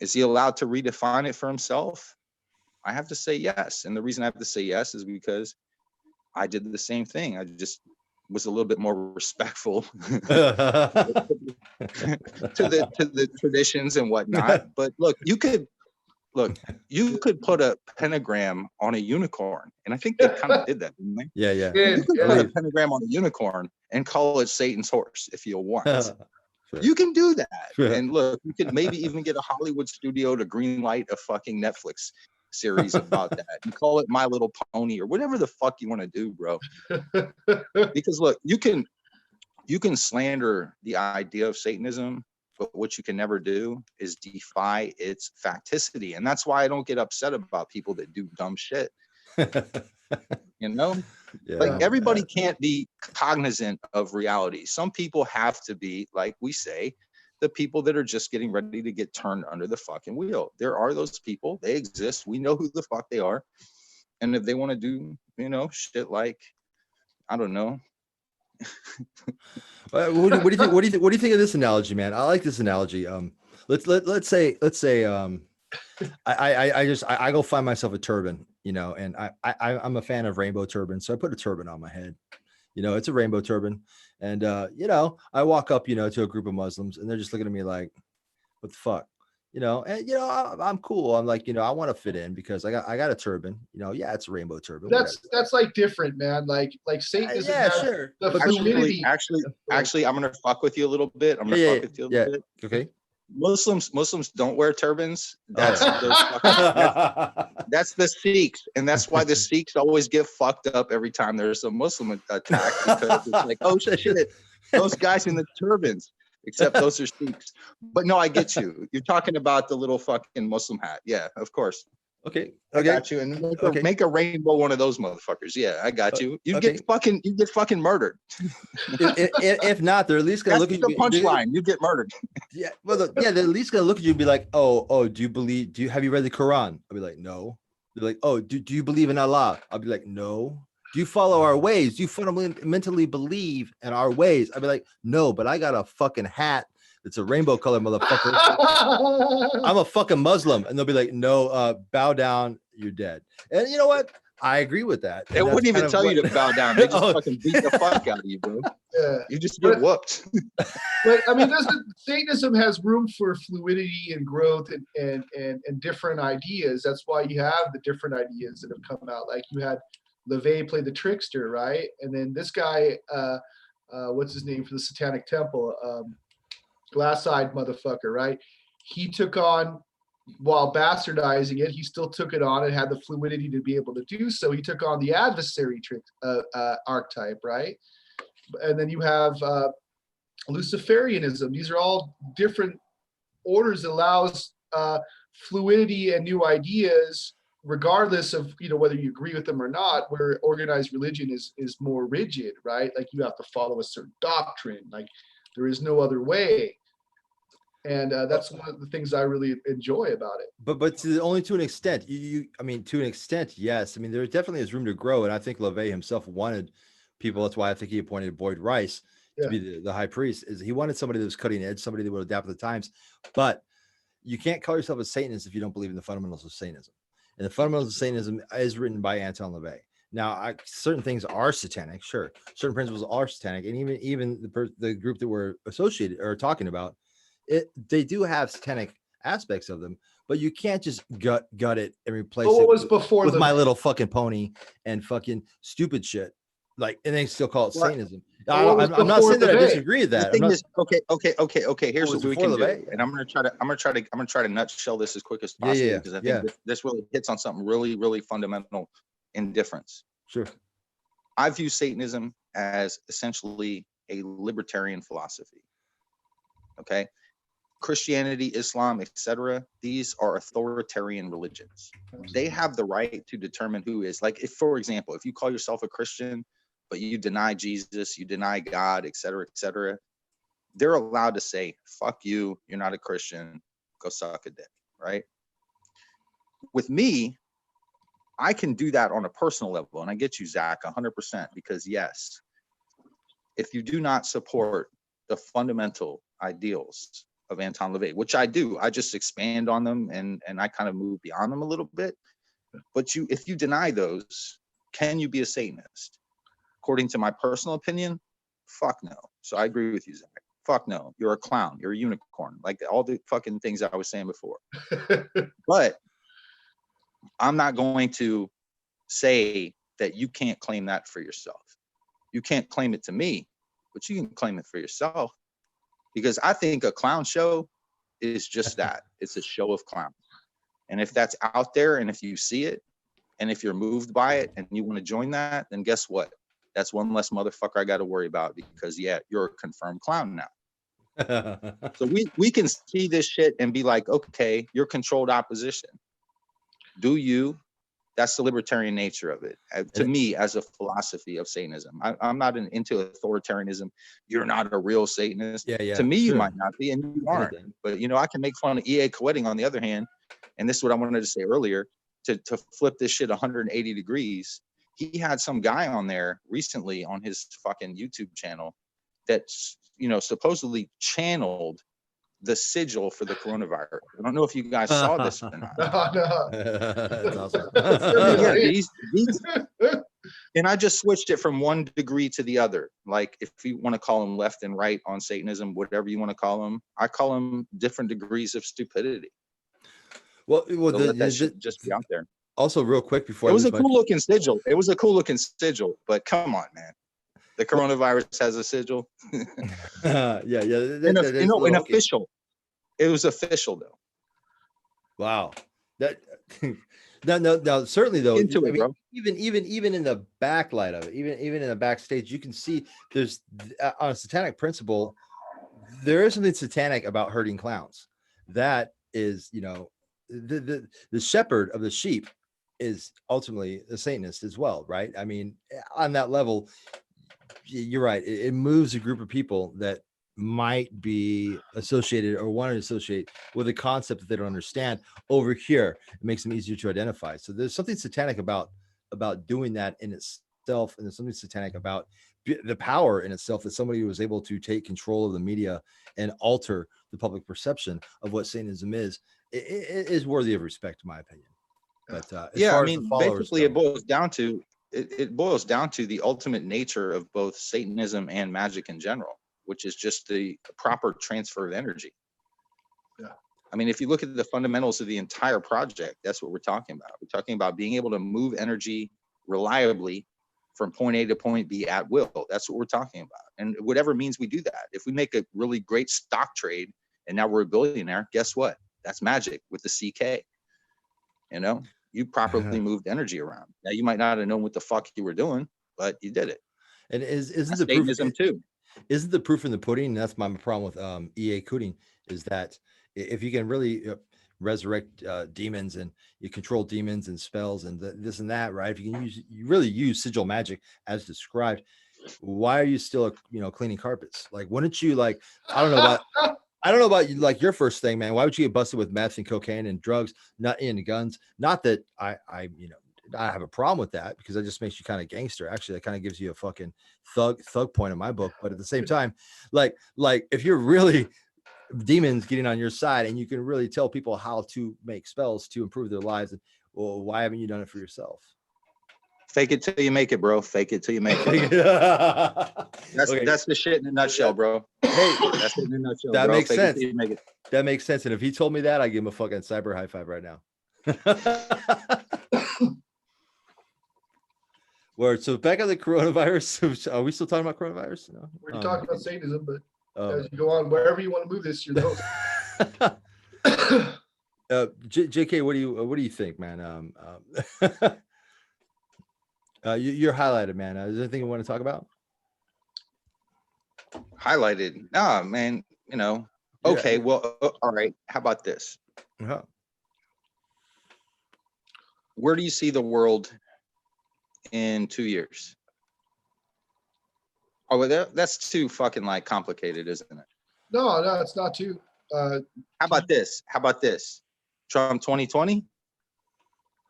Is he allowed to redefine it for himself? I have to say yes. And the reason I have to say yes is because I did the same thing. I just was a little bit more respectful to the traditions and whatnot. But look, you could put a pentagram on a unicorn, and I think they kind of did that, didn't they? Yeah. You could put a pentagram on a unicorn and call it Satan's horse if you want. You can do that. And look, you could maybe even get a Hollywood studio to greenlight a fucking Netflix series about that and call it My Little Pony or whatever the fuck you want to do, bro. Because look, you can slander the idea of Satanism, but what you can never do is defy its facticity. And that's why I don't get upset about people that do dumb shit. Like everybody can't be cognizant of reality. Some people have to be, like we say, the people that are just getting ready to get turned under the fucking wheel. There are those people. They exist. We know who the fuck they are. And if they want to do, shit like, I don't know. What do you think? What do you think of this analogy, man? I like this analogy. Let's say I go find myself a turban, and I'm a fan of rainbow turbans, so I put a turban on my head. It's a rainbow turban, and I walk up, to a group of Muslims, and they're just looking at me like, "What the fuck?" I'm cool. I'm like, I want to fit in because I got a turban. Yeah, it's a rainbow turban. That's like different, man. Like Satanism has sure. the fluidity. Actually, I'm gonna fuck with you a little bit. Fuck with you a little bit. Okay. Muslims don't wear turbans. That's the Sikhs, and that's why the Sikhs always get fucked up every time there's a Muslim attack, because it's like, oh shit, those guys in the turbans. Except those are Sikhs. But no, I get you. You're talking about the little fucking Muslim hat. Yeah, of course. Okay. I got you. And make a rainbow one of those motherfuckers. Yeah, I got you. You get fucking murdered. If not, they're at least gonna look at you. That's the punchline. You get murdered. Yeah. Well, they're at least gonna look at you and be like, oh, have you read the Quran? I'll be like, no. They're like, oh, do you believe in Allah? I'll be like, no. Do you follow our ways? Do you fundamentally believe in our ways? I'd be like, no, but I got a fucking hat. It's a rainbow color, motherfucker. I'm a fucking Muslim. And they'll be like, no, bow down, you're dead. And you know what? I agree with that. They wouldn't even tell you to bow down. They just fucking beat the fuck out of you, bro. Yeah. You just get whooped. But I mean, Satanism has room for fluidity and growth and different ideas. That's why you have the different ideas that have come out. Like you had LaVey played the trickster, right? And then this guy, what's his name for the Satanic Temple? Glass-eyed motherfucker, right? He took on, while bastardizing it, he still took it on and had the fluidity to be able to do so. He took on the adversary archetype, right? And then you have Luciferianism. These are all different orders that allows fluidity and new ideas, regardless of whether you agree with them or not. Where organized religion is more rigid, right? Like you have to follow a certain doctrine. Like There is no other way. And that's one of the things I really enjoy about it. But only to an extent. I mean, to an extent, yes. I mean, there definitely is room to grow, and I think LaVey himself wanted people. That's why I think he appointed Boyd Rice to be the high priest. Is he wanted somebody that was cutting edge, somebody that would adapt to the times. But you can't call yourself a Satanist if you don't believe in the fundamentals of Satanism. And the fundamentals of Satanism is written by Anton LaVey. Now, certain things are satanic, sure. Certain principles are satanic, and even the group that we're associated or talking about, they do have satanic aspects of them, but you can't just gut it and replace it with My Little Fucking Pony and fucking stupid shit, like, and they still call it Satanism. I'm not saying that I disagree with that. The thing is, okay. Here's what we can do, and I'm gonna try to nutshell this as quick as possible because I think this really hits on something really, really fundamental in difference. Sure. I view Satanism as essentially a libertarian philosophy. Okay. Christianity, Islam, etc. These are authoritarian religions. They have the right to determine who is. Like, if, for example, if you call yourself a Christian, but you deny Jesus, you deny God, etc., they're allowed to say, fuck you, you're not a Christian, go suck a dick, right? With me, I can do that on a personal level, and I get you, Zach, 100%, because yes, if you do not support the fundamental ideals of Anton LaVey, which I do, I just expand on them and I kind of move beyond them a little bit. But if you deny those, can you be a Satanist? According to my personal opinion, fuck no. So I agree with you, Zach. Fuck no. You're a clown. You're a unicorn. Like all the fucking things I was saying before. But I'm not going to say that you can't claim that for yourself. You can't claim it to me, but you can claim it for yourself. Because I think a clown show is just that. It's a show of clowns. And if that's out there and if you see it and if you're moved by it and you want to join that, then guess what? That's one less motherfucker I got to worry about because, yeah, you're a confirmed clown now. So we can see this shit and be like, okay, you're controlled opposition. Do you? That's the libertarian nature of it. To me, as a philosophy of Satanism, I'm not into authoritarianism. You're not a real Satanist. Yeah. To me, you might not be, and you aren't. But I can make fun of E.A. Koetting on the other hand, and this is what I wanted to say earlier. To flip this shit 180 degrees, he had some guy on there recently on his fucking YouTube channel that supposedly channeled the sigil for the coronavirus. I don't know if you guys saw this or not. That's awesome. And I just switched it from one degree to the other. Like, if you want to call them left and right on Satanism, whatever you want to call them, I call them different degrees of stupidity. Well, that should just be out there. Also, real quick before it was a cool looking sigil. It was a cool looking sigil, but come on, man. The coronavirus has a sigil. Official. It was official though. Wow. No, certainly though. Bro. Even in the backlight of it, even in the backstage, you can see there's on a satanic principle, there is something satanic about herding clowns. That is, the shepherd of the sheep is ultimately a Satanist as well, right? I mean, on that level, you're right. It moves a group of people that might be associated or want to associate with a concept that they don't understand over here. It makes them easier to identify. So there's something satanic about doing that in itself, and there's something satanic about the power in itself that somebody was able to take control of the media and alter the public perception of what Satanism is. It is worthy of respect, in my opinion. But basically, it boils down to the ultimate nature of both Satanism and magic in general, which is just the proper transfer of energy. Yeah. I mean, if you look at the fundamentals of the entire project, that's what we're talking about. We're talking about being able to move energy reliably from point A to point B at will. That's what we're talking about. And whatever means we do that. If we make a really great stock trade and now we're a billionaire, guess what? That's magic with the CK. You properly moved energy around. Now, you might not have known what the fuck you were doing, but you did it. And isn't the Satanism too? Isn't the proof in the pudding? That's my problem with E.A. Koetting, is that if you can really resurrect demons and you control demons and spells and this and that, right? If you really use sigil magic as described, why are you still, cleaning carpets? Like, wouldn't you like, I don't know about you, like your first thing, man. Why would you get busted with meth and cocaine and drugs, not in guns? Not that I have a problem with that, because that just makes you kind of gangster. Actually, that kind of gives you a fucking thug point in my book. But at the same time, like if you're really demons getting on your side and you can really tell people how to make spells to improve their lives, well, why haven't you done it for yourself? Fake it till you make it, bro. Fake it till you make it. That's the shit in a nutshell, bro. Hey, that's it in a nutshell, that bro. makes Fake sense. It till you make it. That makes sense. And if he told me that, I give him a fucking cyber high five right now. Word. So back on the coronavirus. Are we still talking about coronavirus? No. We're talking about Satanism, but as you go on, wherever you want to move this, you're the host. JK, what do you think, man? You're highlighted, man. Is there anything you want to talk about? Highlighted? Nah, man. Okay. Yeah. Well, all right. How about this? Uh-huh. Where do you see the world in 2 years? Oh, well, that's too fucking like complicated, isn't it? No, it's not too. How about this? Trump 2020?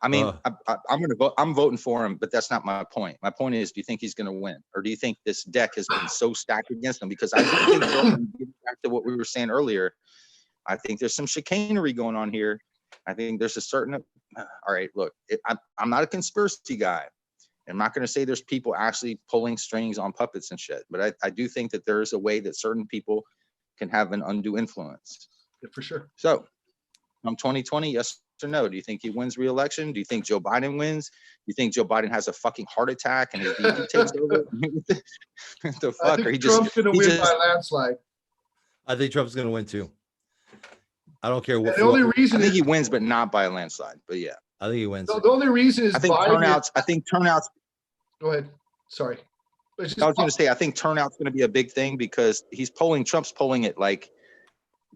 I mean, I'm gonna vote. I'm voting for him, but that's not my point. My point is, do you think he's gonna win, or do you think this deck has been so stacked against him? Because I do think, getting back to what we were saying earlier, I think there's some chicanery going on here. I think there's a certain. All right, look, I'm not a conspiracy guy. I'm not going to say there's people actually pulling strings on puppets and shit, but I do think that there is a way that certain people can have an undue influence. Yeah, for sure. So, from 2020, yes or no? Do you think he wins re-election? Do you think Joe Biden wins? Do you think Joe Biden has a fucking heart attack and his BP takes over? The fuck? I think Trump's going to win by landslide. I think Trump's going to win too. I don't care what. The only reason I think he wins, but not by a landslide. But yeah, I think he wins. The only reason is I think turnouts. Go ahead. Sorry. I was going to say, I think turnout's going to be a big thing because Trump's polling it like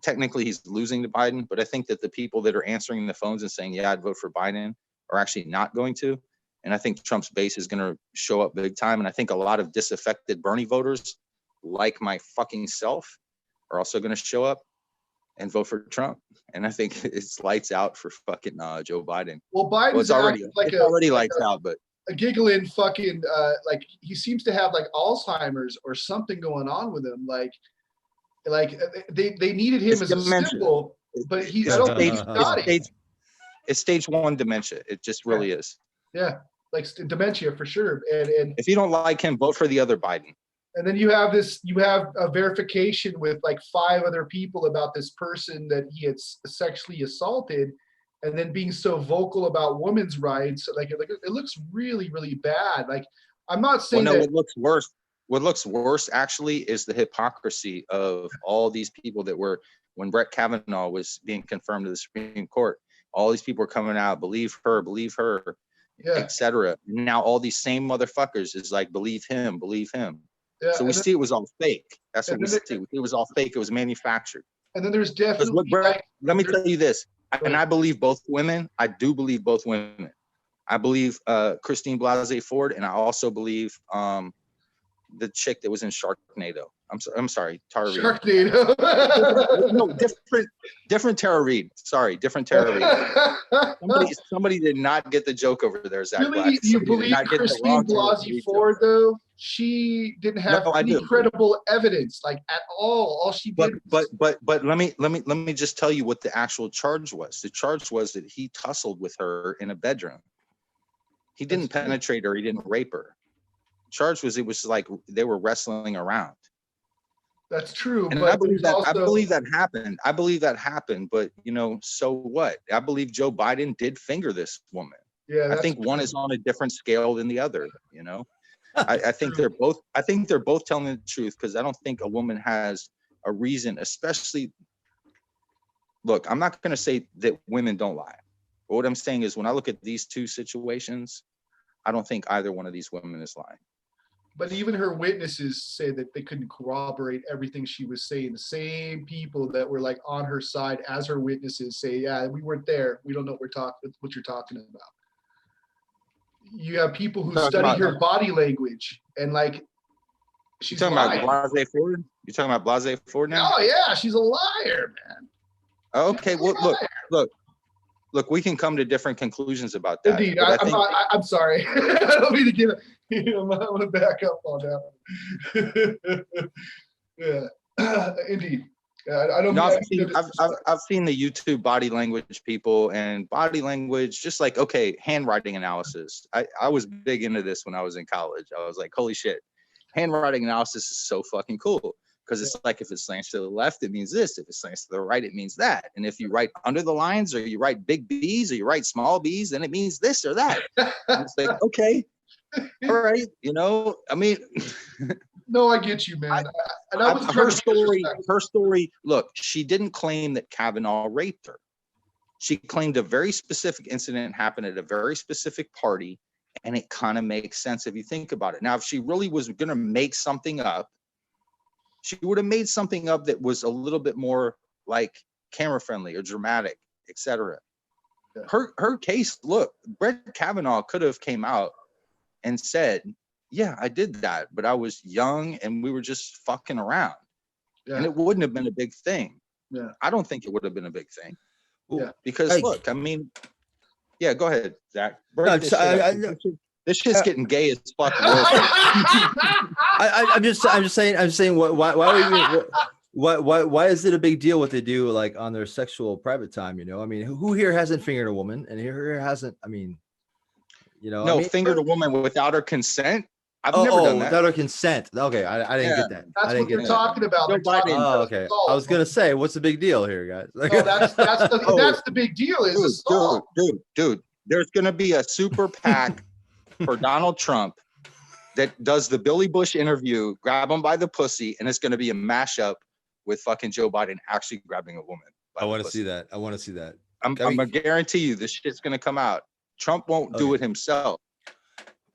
technically he's losing to Biden, but I think that the people that are answering the phones and saying, yeah, I'd vote for Biden are actually not going to. And I think Trump's base is going to show up big time. And I think a lot of disaffected Bernie voters like my fucking self are also going to show up and vote for Trump. And I think it's lights out for fucking Joe Biden. Well, Biden's already lights out, but a giggling fucking like he seems to have like Alzheimer's or something going on with him. Like they needed him as dementia. A symbol, but he's I don't think he's got it. It's stage 1 dementia. It just really is. Yeah, like dementia for sure. And if you don't like him, vote for the other Biden. And then you have a verification with like 5 other people about this person that he had sexually assaulted, and then being so vocal about women's rights. Like it looks really, really bad. Like, I'm not saying that. What looks worse actually is the hypocrisy of all these people that were, when Brett Kavanaugh was being confirmed to the Supreme Court, all these people were coming out, believe her, yeah, etc. Now all these same motherfuckers is like, believe him. Yeah, so we see it was all fake. That's what we see. It was all fake. It was manufactured. And then there's definitely. Let me tell you this, and I believe both women. I do believe both women. I believe Christine Blasey Ford, and I also believe the chick that was in Sharknado. I'm sorry, Tara Reid. Sharknado. No, different Tara Reid. Sorry, different Tara Reid. Somebody did not get the joke over there, Zach. Really, Black. you believe Christine Blasey Ford though? She didn't have any credible evidence, like at all. All she did. But let me just tell you what the actual charge was. The charge was that he tussled with her in a bedroom. He didn't penetrate her. He didn't rape her. Charge was it was like they were wrestling around. That's true. And but I believe that happened. I believe that happened. But so what? I believe Joe Biden did finger this woman. Yeah. I think one is on a different scale than the other. I think they're both. I think they're both telling the truth, because I don't think a woman has a reason, especially. Look, I'm not going to say that women don't lie. But what I'm saying is, when I look at these two situations, I don't think either one of these women is lying. But even her witnesses say that they couldn't corroborate everything she was saying. The same people that were like on her side as her witnesses say, yeah, we weren't there. We don't know what you're talking about. You have people who study her body language, and like You talking about Blase Ford? You talking about Blase Ford now? Oh yeah, she's a liar, man. Okay, well, look. We can come to different conclusions about that. Indeed, I'm sorry. I don't mean to get. I'm gonna back up on that one. Yeah, indeed. I don't. No, I've seen the YouTube body language people and body language, just like, okay, handwriting analysis. I was big into this when I was in college. I was like, holy shit, handwriting analysis is so fucking cool. Because it's like, if it slants to the left, it means this. If it slants to the right, it means that. And if you write under the lines, or you write big B's, or you write small B's, then it means this or that. And it's like, okay, all right, I mean. No, I get you, man. Her story, look, she didn't claim that Kavanaugh raped her. She claimed a very specific incident happened at a very specific party, and it kind of makes sense if you think about it. Now, if she really was going to make something up, she would have made something up that was a little bit more like camera friendly or dramatic, etc. Yeah. Her case, look, Brett Kavanaugh could have came out and said, yeah, I did that, but I was young and we were just fucking around. Yeah. And it wouldn't have been a big thing. Yeah. I don't think it would have been a big thing. Yeah. Because look, I mean, yeah, go ahead, Zach. This shit's getting gay as fuck. I'm just saying why is it a big deal what they do like on their sexual private time? I mean, who here hasn't fingered a woman and here hasn't? I mean, fingered a woman without her consent. I've never done that. Without her consent. Okay, I didn't get that. That's what they're talking about. Okay. I was gonna say, what's the big deal here, guys? No, that's the big deal. Is assault. Dude. There's gonna be a super PAC for Donald Trump that does the Billy Bush interview, grab him by the pussy, and it's gonna be a mashup with fucking Joe Biden actually grabbing a woman. I want to see that. I'm gonna guarantee you this shit's gonna come out. Trump won't do it himself.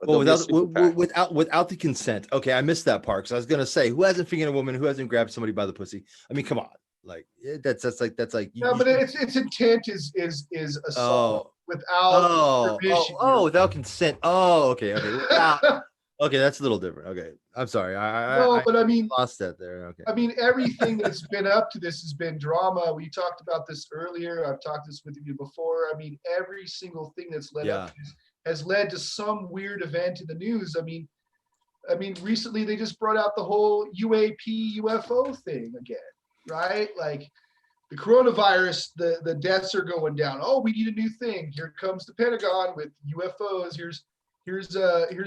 Well, without the consent. Okay, I missed that part because I was gonna say, who hasn't fingered a woman? Who hasn't grabbed somebody by the pussy? I mean, come on, like that's like. No, but its intent is assault without permission. Without consent. Oh, okay. Okay, that's a little different. Okay, I'm sorry. I mean, lost that there. Okay. I mean, everything that's been up to this has been drama. We talked about this earlier. I've talked this with you before. I mean, every single thing that's led up to this has led to some weird event in the news. I mean, recently they just brought out the whole UFO thing again, right? Like the coronavirus, the deaths are going down. Oh, we need a new thing. Here comes the Pentagon with UFOs. Here's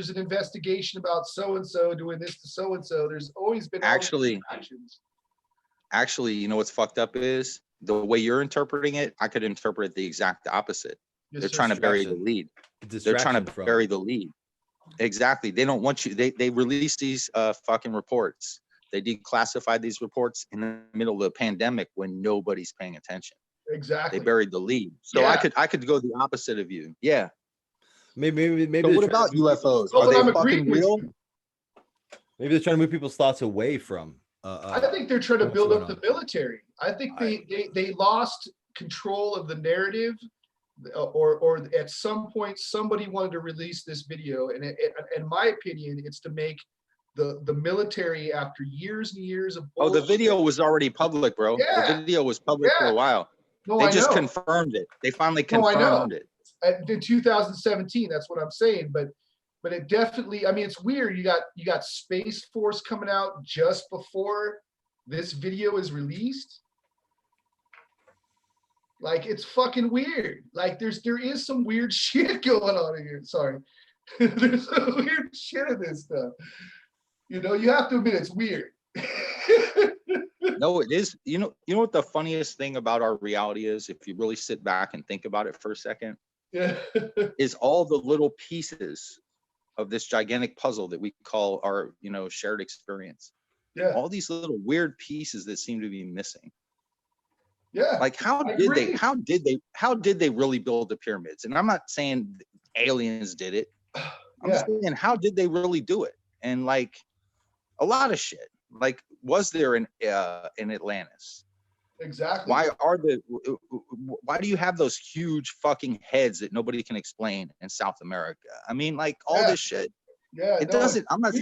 an investigation about so and so doing this to so and so. There's always been actually, you know what's fucked up is the way you're interpreting it. I could interpret it the exact opposite. They're trying to bury the lead. They're trying to bury the lead. Exactly. They don't want you. They release these fucking reports. They declassified these reports in the middle of the pandemic when nobody's paying attention. Exactly. They buried the lead. So I could go the opposite of you. Yeah. Maybe. So what about UFOs? Are they fucking real? Maybe they're trying to move people's thoughts away from. I think they're trying to build up the military. I think they lost control of the narrative. Or at some point somebody wanted to release this video, and in my opinion, it's to make the military, after years and years of bullshit. The video was already public, bro. Yeah. The video was public for a while. No, they just confirmed it. They finally confirmed it. In 2017, that's what I'm saying. But it definitely, I mean, it's weird. You got Space Force coming out just before this video is released. Like, it's fucking weird. Like, there is some weird shit going on here. Sorry. There's some weird shit in this stuff. You have to admit it's weird. No, it is. You know what the funniest thing about our reality is, if you really sit back and think about it for a second? Yeah. Is all the little pieces of this gigantic puzzle that we call our, shared experience. Yeah. All these little weird pieces that seem to be missing. Yeah. Like how did they really build the pyramids? And I'm not saying aliens did it. I'm just saying, how did they really do it? And like a lot of shit. Like, was there in Atlantis? Exactly. Why do you have those huge fucking heads that nobody can explain in South America? I mean, like all this shit. Yeah. It doesn't. I'm not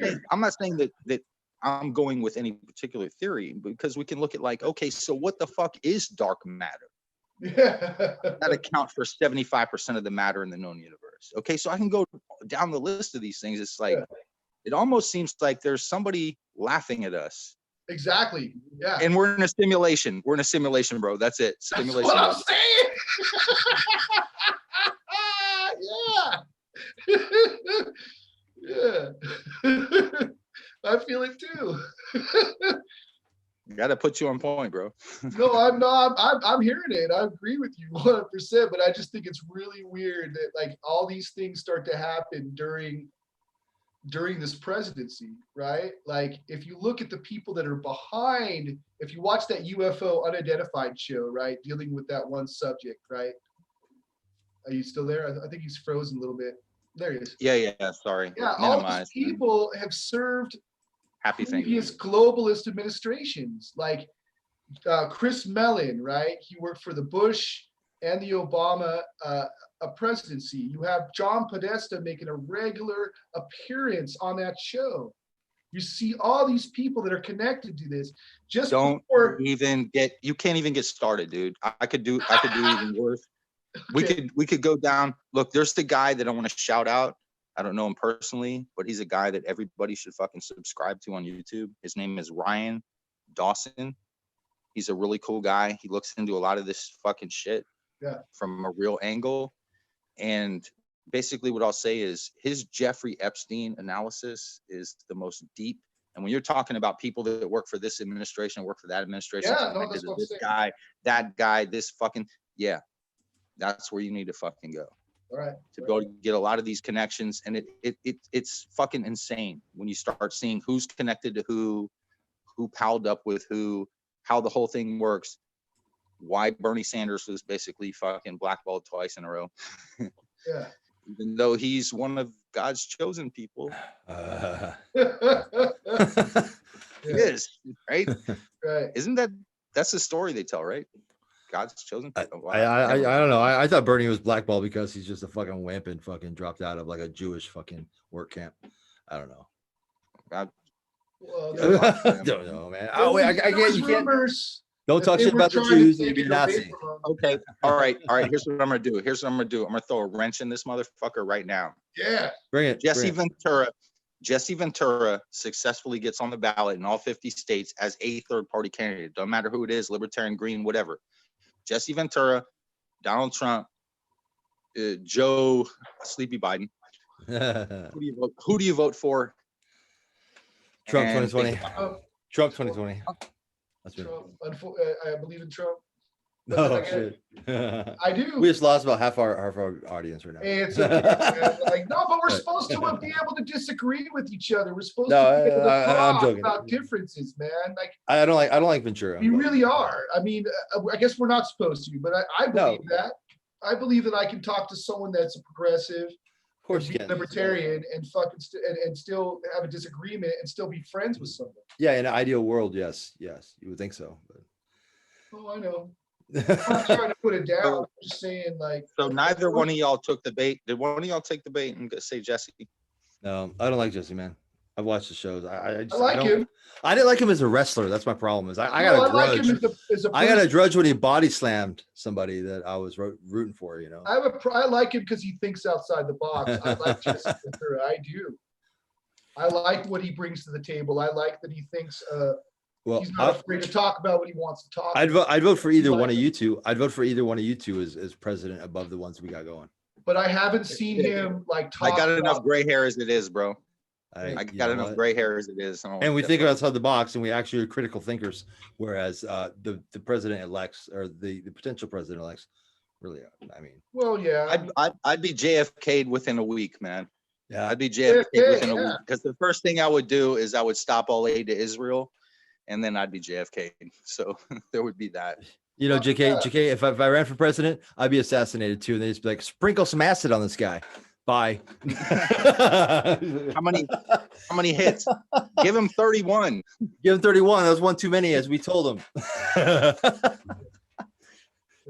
saying that I'm going with any particular theory, because we can look at like, okay, so what the fuck is dark matter? Yeah. That account for 75% of the matter in the known universe. Okay, so I can go down the list of these things. It's like, it almost seems like there's somebody laughing at us. Exactly. Yeah. And we're in a simulation. We're in a simulation, bro. That's it. Simulation. That's what I'm saying. Yeah. Yeah. I feel it too. Got to put you on point, bro. No, I'm not. I'm hearing it. I agree with you 100%. But I just think it's really weird that like all these things start to happen during this presidency, right? Like if you look at the people that are behind, if you watch that UFO unidentified show, right, dealing with that one subject, right? Are you still there? I think he's frozen a little bit. There he is. Yeah. Sorry. Yeah, all these Minimize. people have served Happy thing. previous globalist administrations, like Chris Mellon, right? He worked for the Bush and the Obama presidency. You have John Podesta making a regular appearance on that show. You see all these people that are connected to this. Just Don't before, even get. You can't even get started, dude. I could do even worse. We could go down. Look, there's the guy that I want to shout out. I don't know him personally, but he's a guy that everybody should fucking subscribe to on YouTube. His name is Ryan Dawson. He's a really cool guy. He looks into a lot of this fucking shit from a real angle. And basically what I'll say is his Jeffrey Epstein analysis is the most deep. And when you're talking about people that work for this administration, work for that administration, that's what this guy, that guy, this fucking, that's where you need to fucking go. all right, To go get a lot of these connections. And it's fucking insane when you start seeing who's connected to who palled up with who, how the whole thing works, why Bernie Sanders was basically fucking blackballed twice in a row. Yeah. Even though he's one of God's chosen people. He is, right? Right. Isn't that's the story they tell, right? God's chosen people. I don't know. I thought Bernie was blackballed because he's just a fucking wimp and fucking dropped out of like a Jewish fucking work camp. I don't know. Well, I don't know, man. Oh wait, I can't. You can't. Rumors. Don't talk shit about the Jews and you be a Nazi. Okay. All right. Here's what I'm gonna do. I'm gonna throw a wrench in this motherfucker right now. Yeah. Bring it. Jesse Ventura successfully gets on the ballot in all 50 states as a third-party candidate. Don't matter who it is, libertarian, green, whatever. Jesse Ventura, Donald Trump, Joe Sleepy Biden. Who do you vote for? Trump And 2020. Trump 2020. That's Trump. I believe in Trump. No shit. I do. We just lost about half our audience right now. It's okay, man. Like, no, but we're supposed to be able to disagree with each other. We're supposed to be able to talk about differences, man. Like, I don't like Ventura. We really are. I mean, I guess we're not supposed to, but I believe that. I believe that I can talk to someone that's a progressive, of course, be libertarian, and fucking and still have a disagreement and still be friends with someone. Yeah, in an ideal world, yes, you would think so. But... Oh, I know. I'm not trying to put it down. I'm just saying, like. So neither one of y'all took the bait. Did one of y'all take the bait and say Jesse? No, I don't like Jesse, man. I've watched the shows. I like him. I didn't like him as a wrestler. That's my problem. Is I got a grudge. Like him as a I got a grudge when he body slammed somebody that I was rooting for. You know. I like him because he thinks outside the box. I like Jesse Ventura. I do. I like what he brings to the table. I like that he thinks. Well, he's not afraid to talk about what he wants to talk. I'd vote for either one of you two. I'd vote for either one of you two as president above the ones we got going. But I haven't seen him like talk. I got enough gray hair as it is, bro. I got enough gray hair as it is. And we think outside the box, and we actually are critical thinkers. Whereas the president-elects or the potential president-elects, really, I mean. Well, yeah. I'd be JFK'd within a week, man. Yeah, I'd be JFK'd within a week, because the first thing I would do is I would stop all aid to Israel, and then I'd be JFK'd. So there would be that. You know, JK, if I ran for president, I'd be assassinated too, and they'd just be like, sprinkle some acid on this guy. Bye. How many hits? Give him 31. Give him 31. That was one too many, as we told him.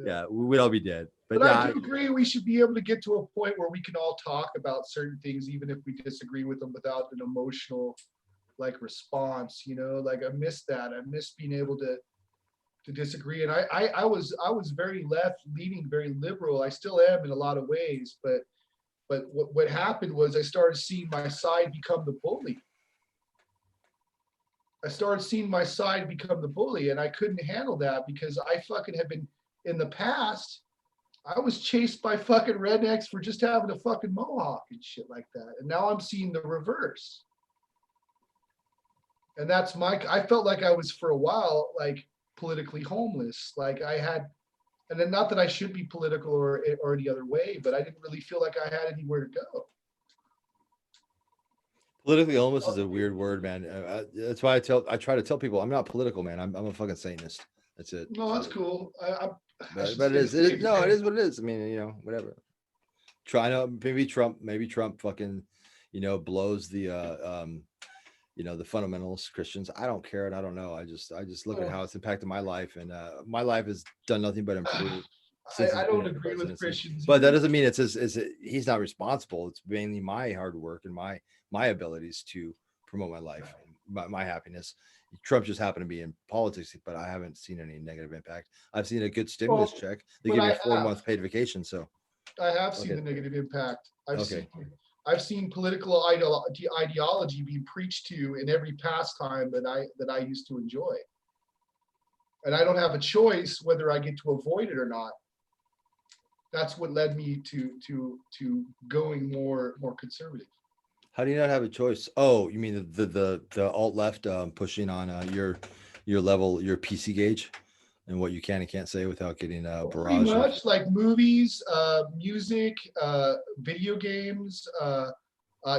Yeah, we'd all be dead. But I do agree we should be able to get to a point where we can all talk about certain things, even if we disagree with them, without an emotional like response, you know, like I miss that. I miss being able to disagree. And I was very left leaning, very liberal. I still am in a lot of ways, but what happened was I started seeing my side become the bully. I started seeing my side become the bully, and I couldn't handle that because I fucking had been in the past. I was chased by fucking rednecks for just having a fucking mohawk and shit like that. And now I'm seeing the reverse. And that's I felt like I was for a while, like politically homeless. Like I had, and then not that I should be political or any other way, but I didn't really feel like I had anywhere to go. Politically homeless is a weird word, man. That's why I try to tell people I'm not political, man. I'm a fucking Satanist. That's it. No, that's cool. But it is no, it is what it is. I mean, you know, whatever. Trying to maybe Trump fucking, you know, blows the you know, the fundamentalist Christians. I don't care, and I don't know. I just look at how it's impacted my life, and my life has done nothing but improve. I don't agree with Christians, but that doesn't mean he's not responsible. It's mainly my hard work and my abilities to promote my life, my happiness. Trump just happened to be in politics, but I haven't seen any negative impact. I've seen a good stimulus check. They give you a 4-month paid vacation. So I have seen the negative impact. I've seen political ideology being preached to in every pastime that I used to enjoy. And I don't have a choice whether I get to avoid it or not. That's what led me to going more conservative. How do you not have a choice? Oh, you mean the alt left pushing on your level, your PC gauge, and what you can and can't say without getting barraged? Pretty much like movies, music, video games,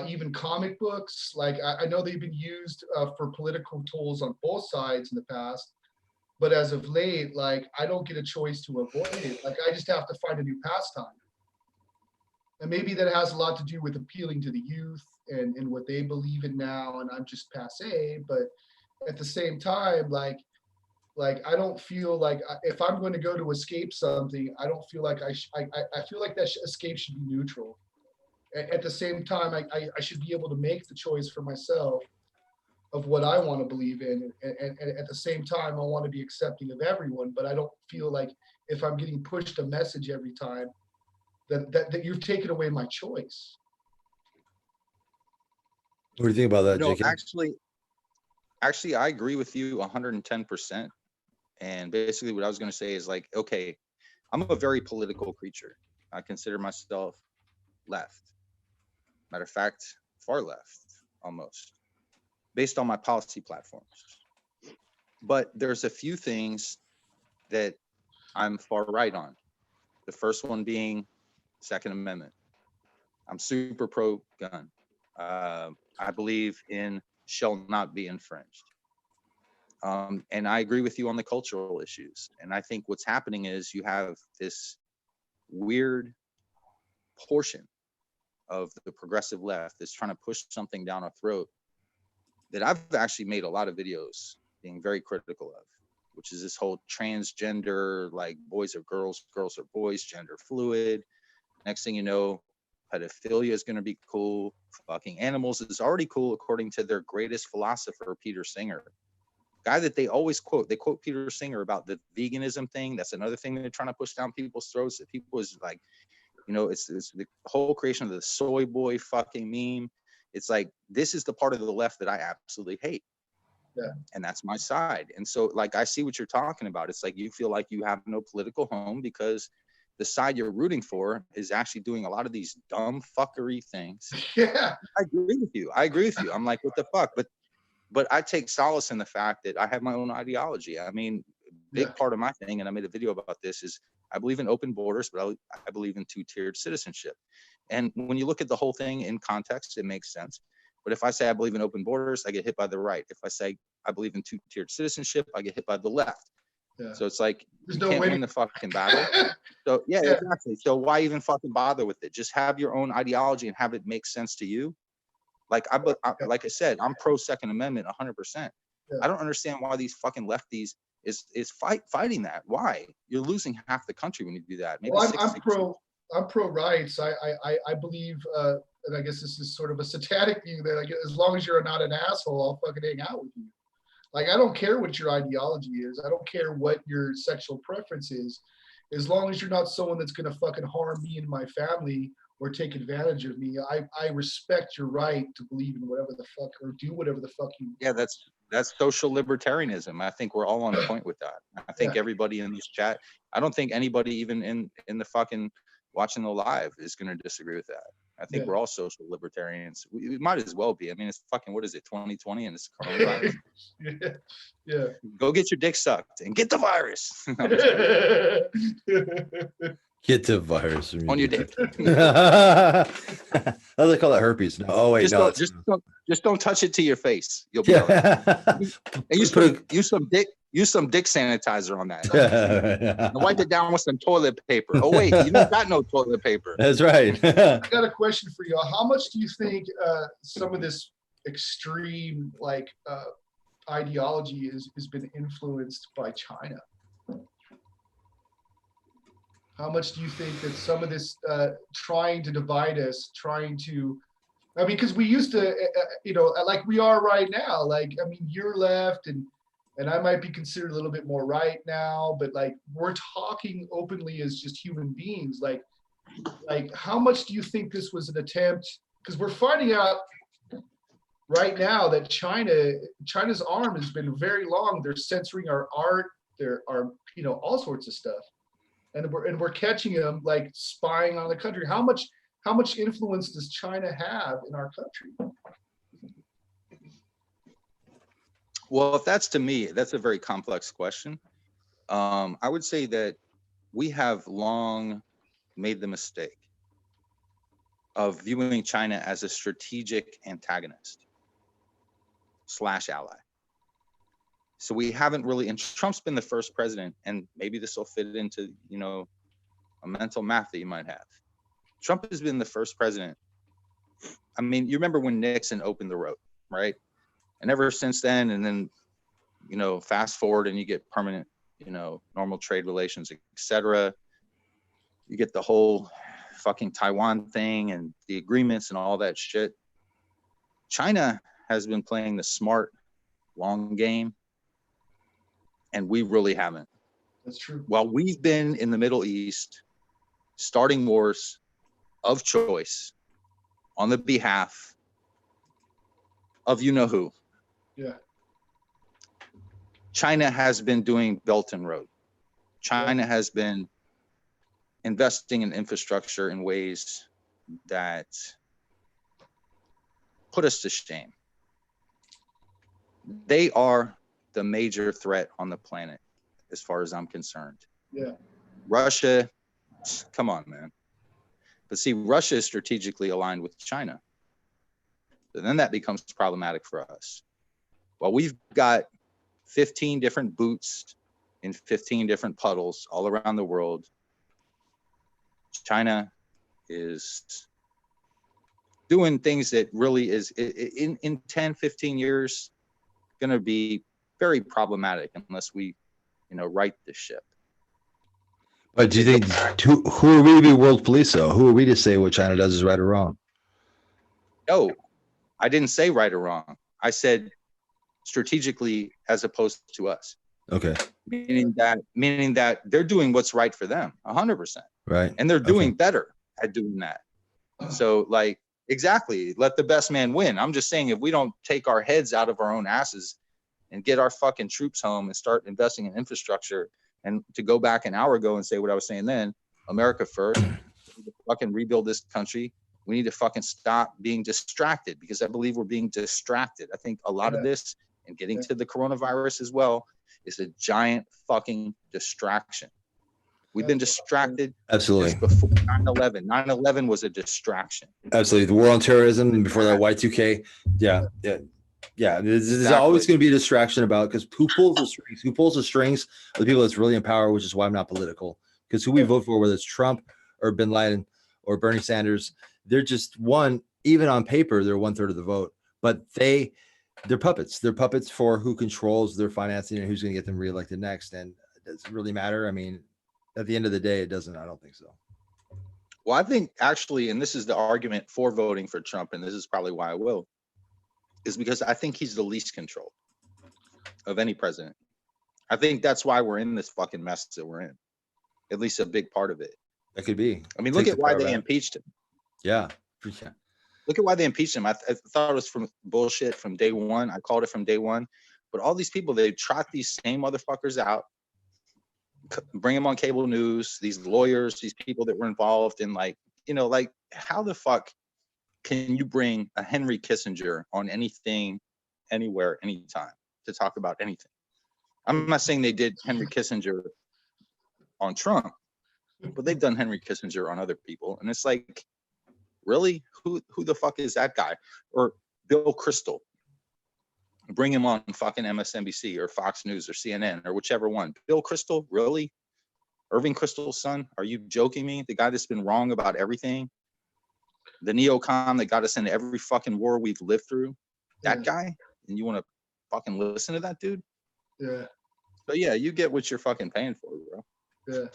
even comic books. Like I know they've been used for political tools on both sides in the past, but as of late, like I don't get a choice to avoid it. Like I just have to find a new pastime. And maybe that has a lot to do with appealing to the youth and what they believe in now, and I'm just passe. But at the same time, like I don't feel like if I'm going to go to escape something, I don't feel like I feel like that escape should be neutral. At the same time, I should be able to make the choice for myself of what I want to believe in, and at the same time, I want to be accepting of everyone. But I don't feel like if I'm getting pushed a message every time, that you've taken away my choice. What do you think about that, No, JK? actually, I agree with you 110%. And basically what I was going to say is like, okay, I'm a very political creature. I consider myself left. Matter of fact, far left almost, based on my policy platforms. But there's a few things that I'm far right on. The first one being Second Amendment. I'm super pro gun. I believe in shall not be infringed. And I agree with you on the cultural issues. And I think what's happening is you have this weird portion of the progressive left that's trying to push something down our throat that I've actually made a lot of videos being very critical of, which is this whole transgender, like boys are girls, girls are boys, gender fluid. Next thing you know, pedophilia is going to be cool. Fucking animals is already cool, according to their greatest philosopher, Peter Singer. Guy that they always quote. They quote Peter Singer about the veganism thing. That's another thing they're trying to push down people's throats. That people is like, you know, it's the whole creation of the soy boy fucking meme. It's like, this is the part of the left that I absolutely hate. Yeah. And that's my side. And so, like, I see what you're talking about. It's like you feel like you have no political home because the side you're rooting for is actually doing a lot of these dumb fuckery things. Yeah. I agree with you. I'm like, what the fuck? But I take solace in the fact that I have my own ideology. I mean, big part of my thing, and I made a video about this, is I believe in open borders, but I believe in two-tiered citizenship. And when you look at the whole thing in context, it makes sense. But if I say I believe in open borders, I get hit by the right. If I say I believe in two-tiered citizenship, I get hit by the left. Yeah. So it's like, you can't win the fucking battle. So yeah, exactly. So why even fucking bother with it? Just have your own ideology and have it make sense to you. Like like I said, I'm pro Second Amendment 100%. Yeah. I don't understand why these fucking lefties is fighting that. Why? You're losing half the country when you do that. Maybe well, I'm pro rights. I believe and I guess this is sort of a satanic view, that I guess as long as you're not an asshole, I'll fucking hang out with you. Like, I don't care what your ideology is. I don't care what your sexual preference is. As long as you're not someone that's going to fucking harm me and my family or take advantage of me, I respect your right to believe in whatever the fuck, or do whatever the fuck you. Yeah, that's social libertarianism. I think we're all on point with that. I think everybody in this chat, I don't think anybody even in the fucking watching the live is going to disagree with that. I think we're all social libertarians. We might as well be. I mean, it's fucking, what is it, 2020, and it's coronavirus. Yeah. Go get your dick sucked and get the virus. Get the virus On your dick. How do they call that, herpes? No. Oh wait, just don't touch it to your face. You'll be all right. And use some dick sanitizer on that. And wipe it down with some toilet paper. Oh wait, you don't got no toilet paper. That's right. I got a question for you. How much do you think some of this extreme ideology has been influenced by China? How much do you think that some of this trying to divide us, I mean, because we used to, like we are right now, like, I mean, you're left and I might be considered a little bit more right now, but like, we're talking openly as just human beings. Like how much do you think this was an attempt? Because we're finding out right now that China's arm has been very long. They're censoring our art, all sorts of stuff. And we're catching them like spying on the country. How much influence does China have in our country? Well, if that's, to me, that's a very complex question. I would say that we have long made the mistake of viewing China as a strategic antagonist / ally. So we haven't really, and Trump's been the first president, and maybe this will fit into, a mental math that you might have. Trump has been the first president. I mean, you remember when Nixon opened the road, right? And ever since then, and then, fast forward and you get permanent, normal trade relations, etc. You get the whole fucking Taiwan thing and the agreements and all that shit. China has been playing the smart, long game. And we really haven't. That's true. While we've been in the Middle East, starting wars of choice on the behalf of who. Yeah. China has been doing Belt and Road. China has been investing in infrastructure in ways that put us to shame. They are the major threat on the planet, as far as I'm concerned. Yeah. Russia, come on, man. But see, Russia is strategically aligned with China. So then that becomes problematic for us. Well, we've got 15 different boots in 15 different puddles all around the world. China is doing things that really is, in 10, 15 years, going to be very problematic unless we, right the ship. But do you think, who are we to be world police, though? Who are we to say what China does is right or wrong? No, I didn't say right or wrong. I said strategically as opposed to us. Okay. Meaning that they're doing what's right for them, 100%. Right. And they're doing better at doing that. So, exactly, let the best man win. I'm just saying, if we don't take our heads out of our own asses and get our fucking troops home and start investing in infrastructure, and to go back an hour ago and say what I was saying then, America first, we need to fucking rebuild this country. We need to fucking stop being distracted, because I believe we're being distracted. I think a lot of this, and getting to the coronavirus as well, is a giant fucking distraction. We've been distracted. Absolutely. Before 9/11. 9/11 was a distraction. Absolutely. The war on terrorism, and before that, Y2K. Yeah. There's always going to be a distraction about, because who pulls the strings? Who pulls the strings are the people that's really in power, which is why I'm not political. Because who we vote for, whether it's Trump or Bin Laden or Bernie Sanders, they're just even on paper, they're 1/3 of the vote. But they're puppets. They're puppets for who controls their financing and who's going to get them reelected next. And does it really matter? I mean, at the end of the day, it doesn't. I don't think so. Well, I think actually, and this is the argument for voting for Trump, and this is probably why I will, is because I think he's the least control of any president. I think that's why we're in this fucking mess that we're in. At least a big part of it. That could be. I mean, look at why they impeached him. Yeah. Look at why they impeached him. I thought it was from bullshit from day one. I called it from day one. But all these people, they trot these same motherfuckers out, bring them on cable news, these lawyers, these people that were involved in, like, you know, like, how the fuck can you bring a Henry Kissinger on anything, anywhere, anytime to talk about anything? I'm not saying they did Henry Kissinger on Trump, but they've done Henry Kissinger on other people. And it's like, really? Who the fuck is that guy? Or Bill Kristol. Bring him on fucking MSNBC or Fox News or CNN or whichever one. Bill Kristol, really? Irving Kristol's son? Are you joking me? The guy that's been wrong about everything? The neocon that got us into every fucking war we've lived through? That guy? And you want to fucking listen to that dude? Yeah. So yeah, you get what you're fucking paying for, bro. Yeah.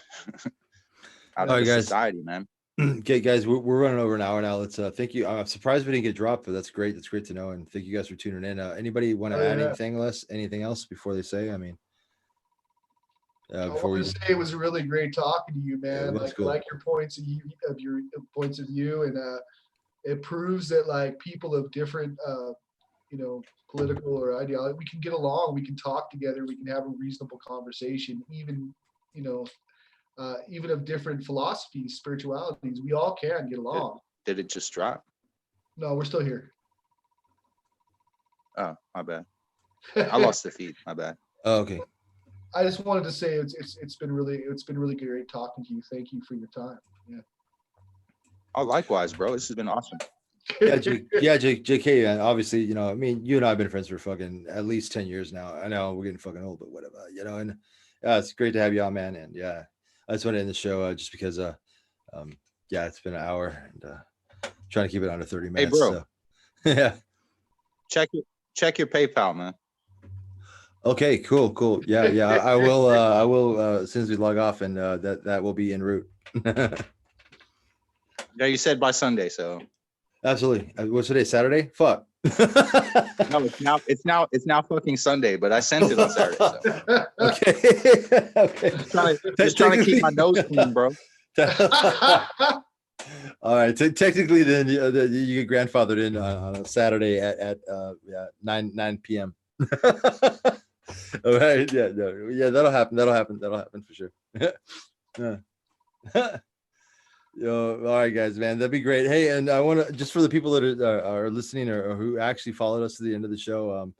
Out of the society, man. Okay, guys, we're running over an hour now. Let's thank you. I'm surprised we didn't get dropped, but that's great. That's great to know. And thank you guys for tuning in. Anybody want to add anything else before they say? I mean, before we say it was really great talking to you, man. Yeah, like, like your points of your points of view, and it proves that like people of different you know, political or ideology, we can get along, we can talk together, we can have a reasonable conversation, even, you know, even of different philosophies, spiritualities, we all can get along. Did it just drop? No, we're still here. Oh, my bad. I lost the feed. My bad. Oh, okay. I just wanted to say it's been really great talking to you. Thank you for your time. Yeah. Oh, likewise, bro. This has been awesome. Yeah, JK, man. Obviously, you know, I mean, you and I have been friends for fucking at least 10 years now. I know we're getting fucking old, but whatever, you know. And it's great to have you on, man. And yeah, I just want to end the show just because, yeah, it's been an hour and trying to keep it under 30 minutes. Hey, bro. So. Yeah. Check your PayPal, man. Okay, cool. Yeah. I will as soon as we log off, and that will be en route. Yeah, you said by Sunday, so. Absolutely. What's today? Saturday? Fuck. No, it's now fucking Sunday, but I sent it on Saturday. So. Okay. Just trying to keep my nose clean, bro. All right. Technically, then you get grandfathered in on a Saturday at 9 p.m. All right. Yeah. That'll happen for sure. Yeah. Yo, all right, guys, man, that'd be great. Hey, and I want to, just for the people that are listening or who actually followed us to the end of the show,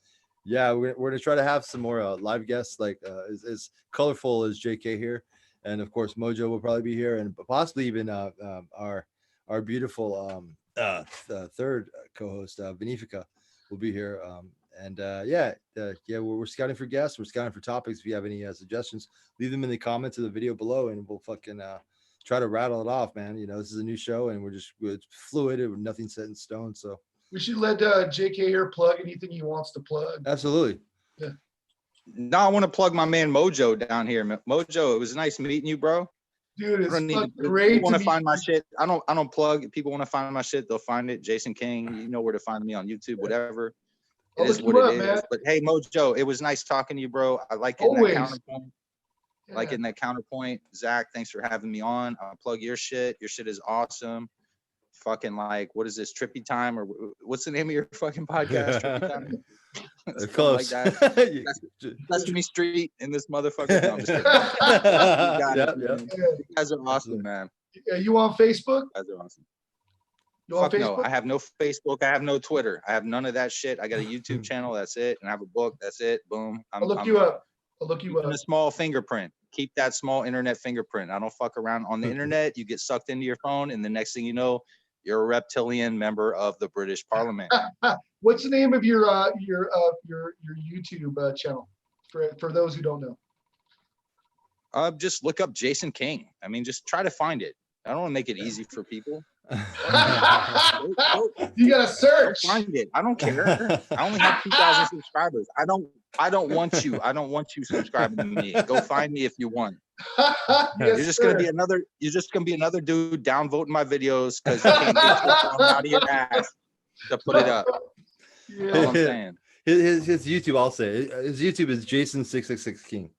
yeah, we're gonna try to have some more live guests, like as colorful as JK here, and of course Mojo will probably be here, and possibly even our beautiful third co-host Benefica will be here. And we're scouting for guests, we're scouting for topics. If you have any suggestions, leave them in the comments of the video below, and we'll fucking try to rattle it off, man. You know, this is a new show, and it's fluid, and nothing set in stone. So we should let JK here plug anything he wants to plug. Absolutely. Yeah. No, I want to plug my man Mojo down here. Mojo, it was nice meeting you, bro. Dude, it's great. People want to find my shit. I don't plug. If people want to find my shit, they'll find it. Jason King, you know where to find me on YouTube, whatever. It is what it is. But hey, Mojo, it was nice talking to you, bro. I like it in that counterpoint. Yeah. Like in that counterpoint. Zach, thanks for having me on. I'll plug your shit. Your shit is awesome. Fucking like, what is this, Trippy Time, or what's the name of your fucking podcast? Trippy Time? Close. Like that. Sesame Street in this motherfucker. No, I'm just kidding. You guys are awesome, man. Are you on Facebook? You guys are awesome. You on Facebook? No, I have no Facebook. I have no Twitter. I have none of that shit. I got a YouTube channel. That's it. And I have a book. That's it. Boom. I'll look you up. A small fingerprint. Keep that small internet fingerprint. I don't fuck around on the internet. You get sucked into your phone, and the next thing you know, you're a reptilian member of the British Parliament. What's the name of your YouTube channel for those who don't know? Just look up Jason King. I mean, just try to find it. I don't want to make it easy for people. You gotta search. Find it. I don't care. I only have 2,000 subscribers. I don't want you. I don't want you subscribing to me. Go find me if you want. Yes, You're just gonna be sir. another. You're just gonna be another dude downvoting my videos because you can't get your thumb out of your ass to put it up. That's all I'm Yeah. saying. His YouTube, I'll say his YouTube is Jason666King.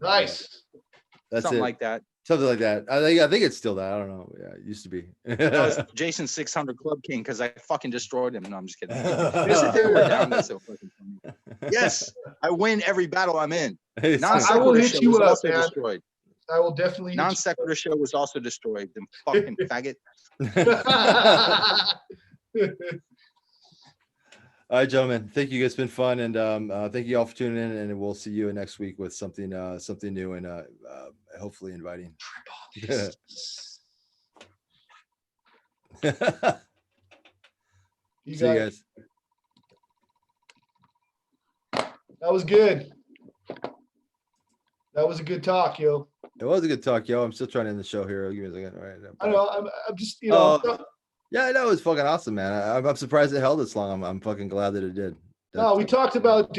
Nice. That's Something it. like that. Something like that. I think it's still that. I don't know. Yeah, it used to be. That was Jason 600 Club King because I fucking destroyed him. No, I'm just kidding. Yes, We're sir. down. That's so fucking funny. Yes, I win every battle I'm in. It's- Non I will sequitur hit show you was up, also man. destroyed. I will definitely hit Non sequitur show was also destroyed. Them fucking faggot. you. All right, gentlemen. Thank you. It's been fun, and thank you all for tuning in. And we'll see you next week with something new and hopefully inviting. You See you got it. guys. That was good. That was a good talk, yo. It was a good talk, yo. I'm still trying to end the show here. Give me a second. All right. I don't know. I'm just, you know. Yeah, I know. It's fucking awesome, man. I'm surprised it held this long. I'm fucking glad that it did. No, we talked about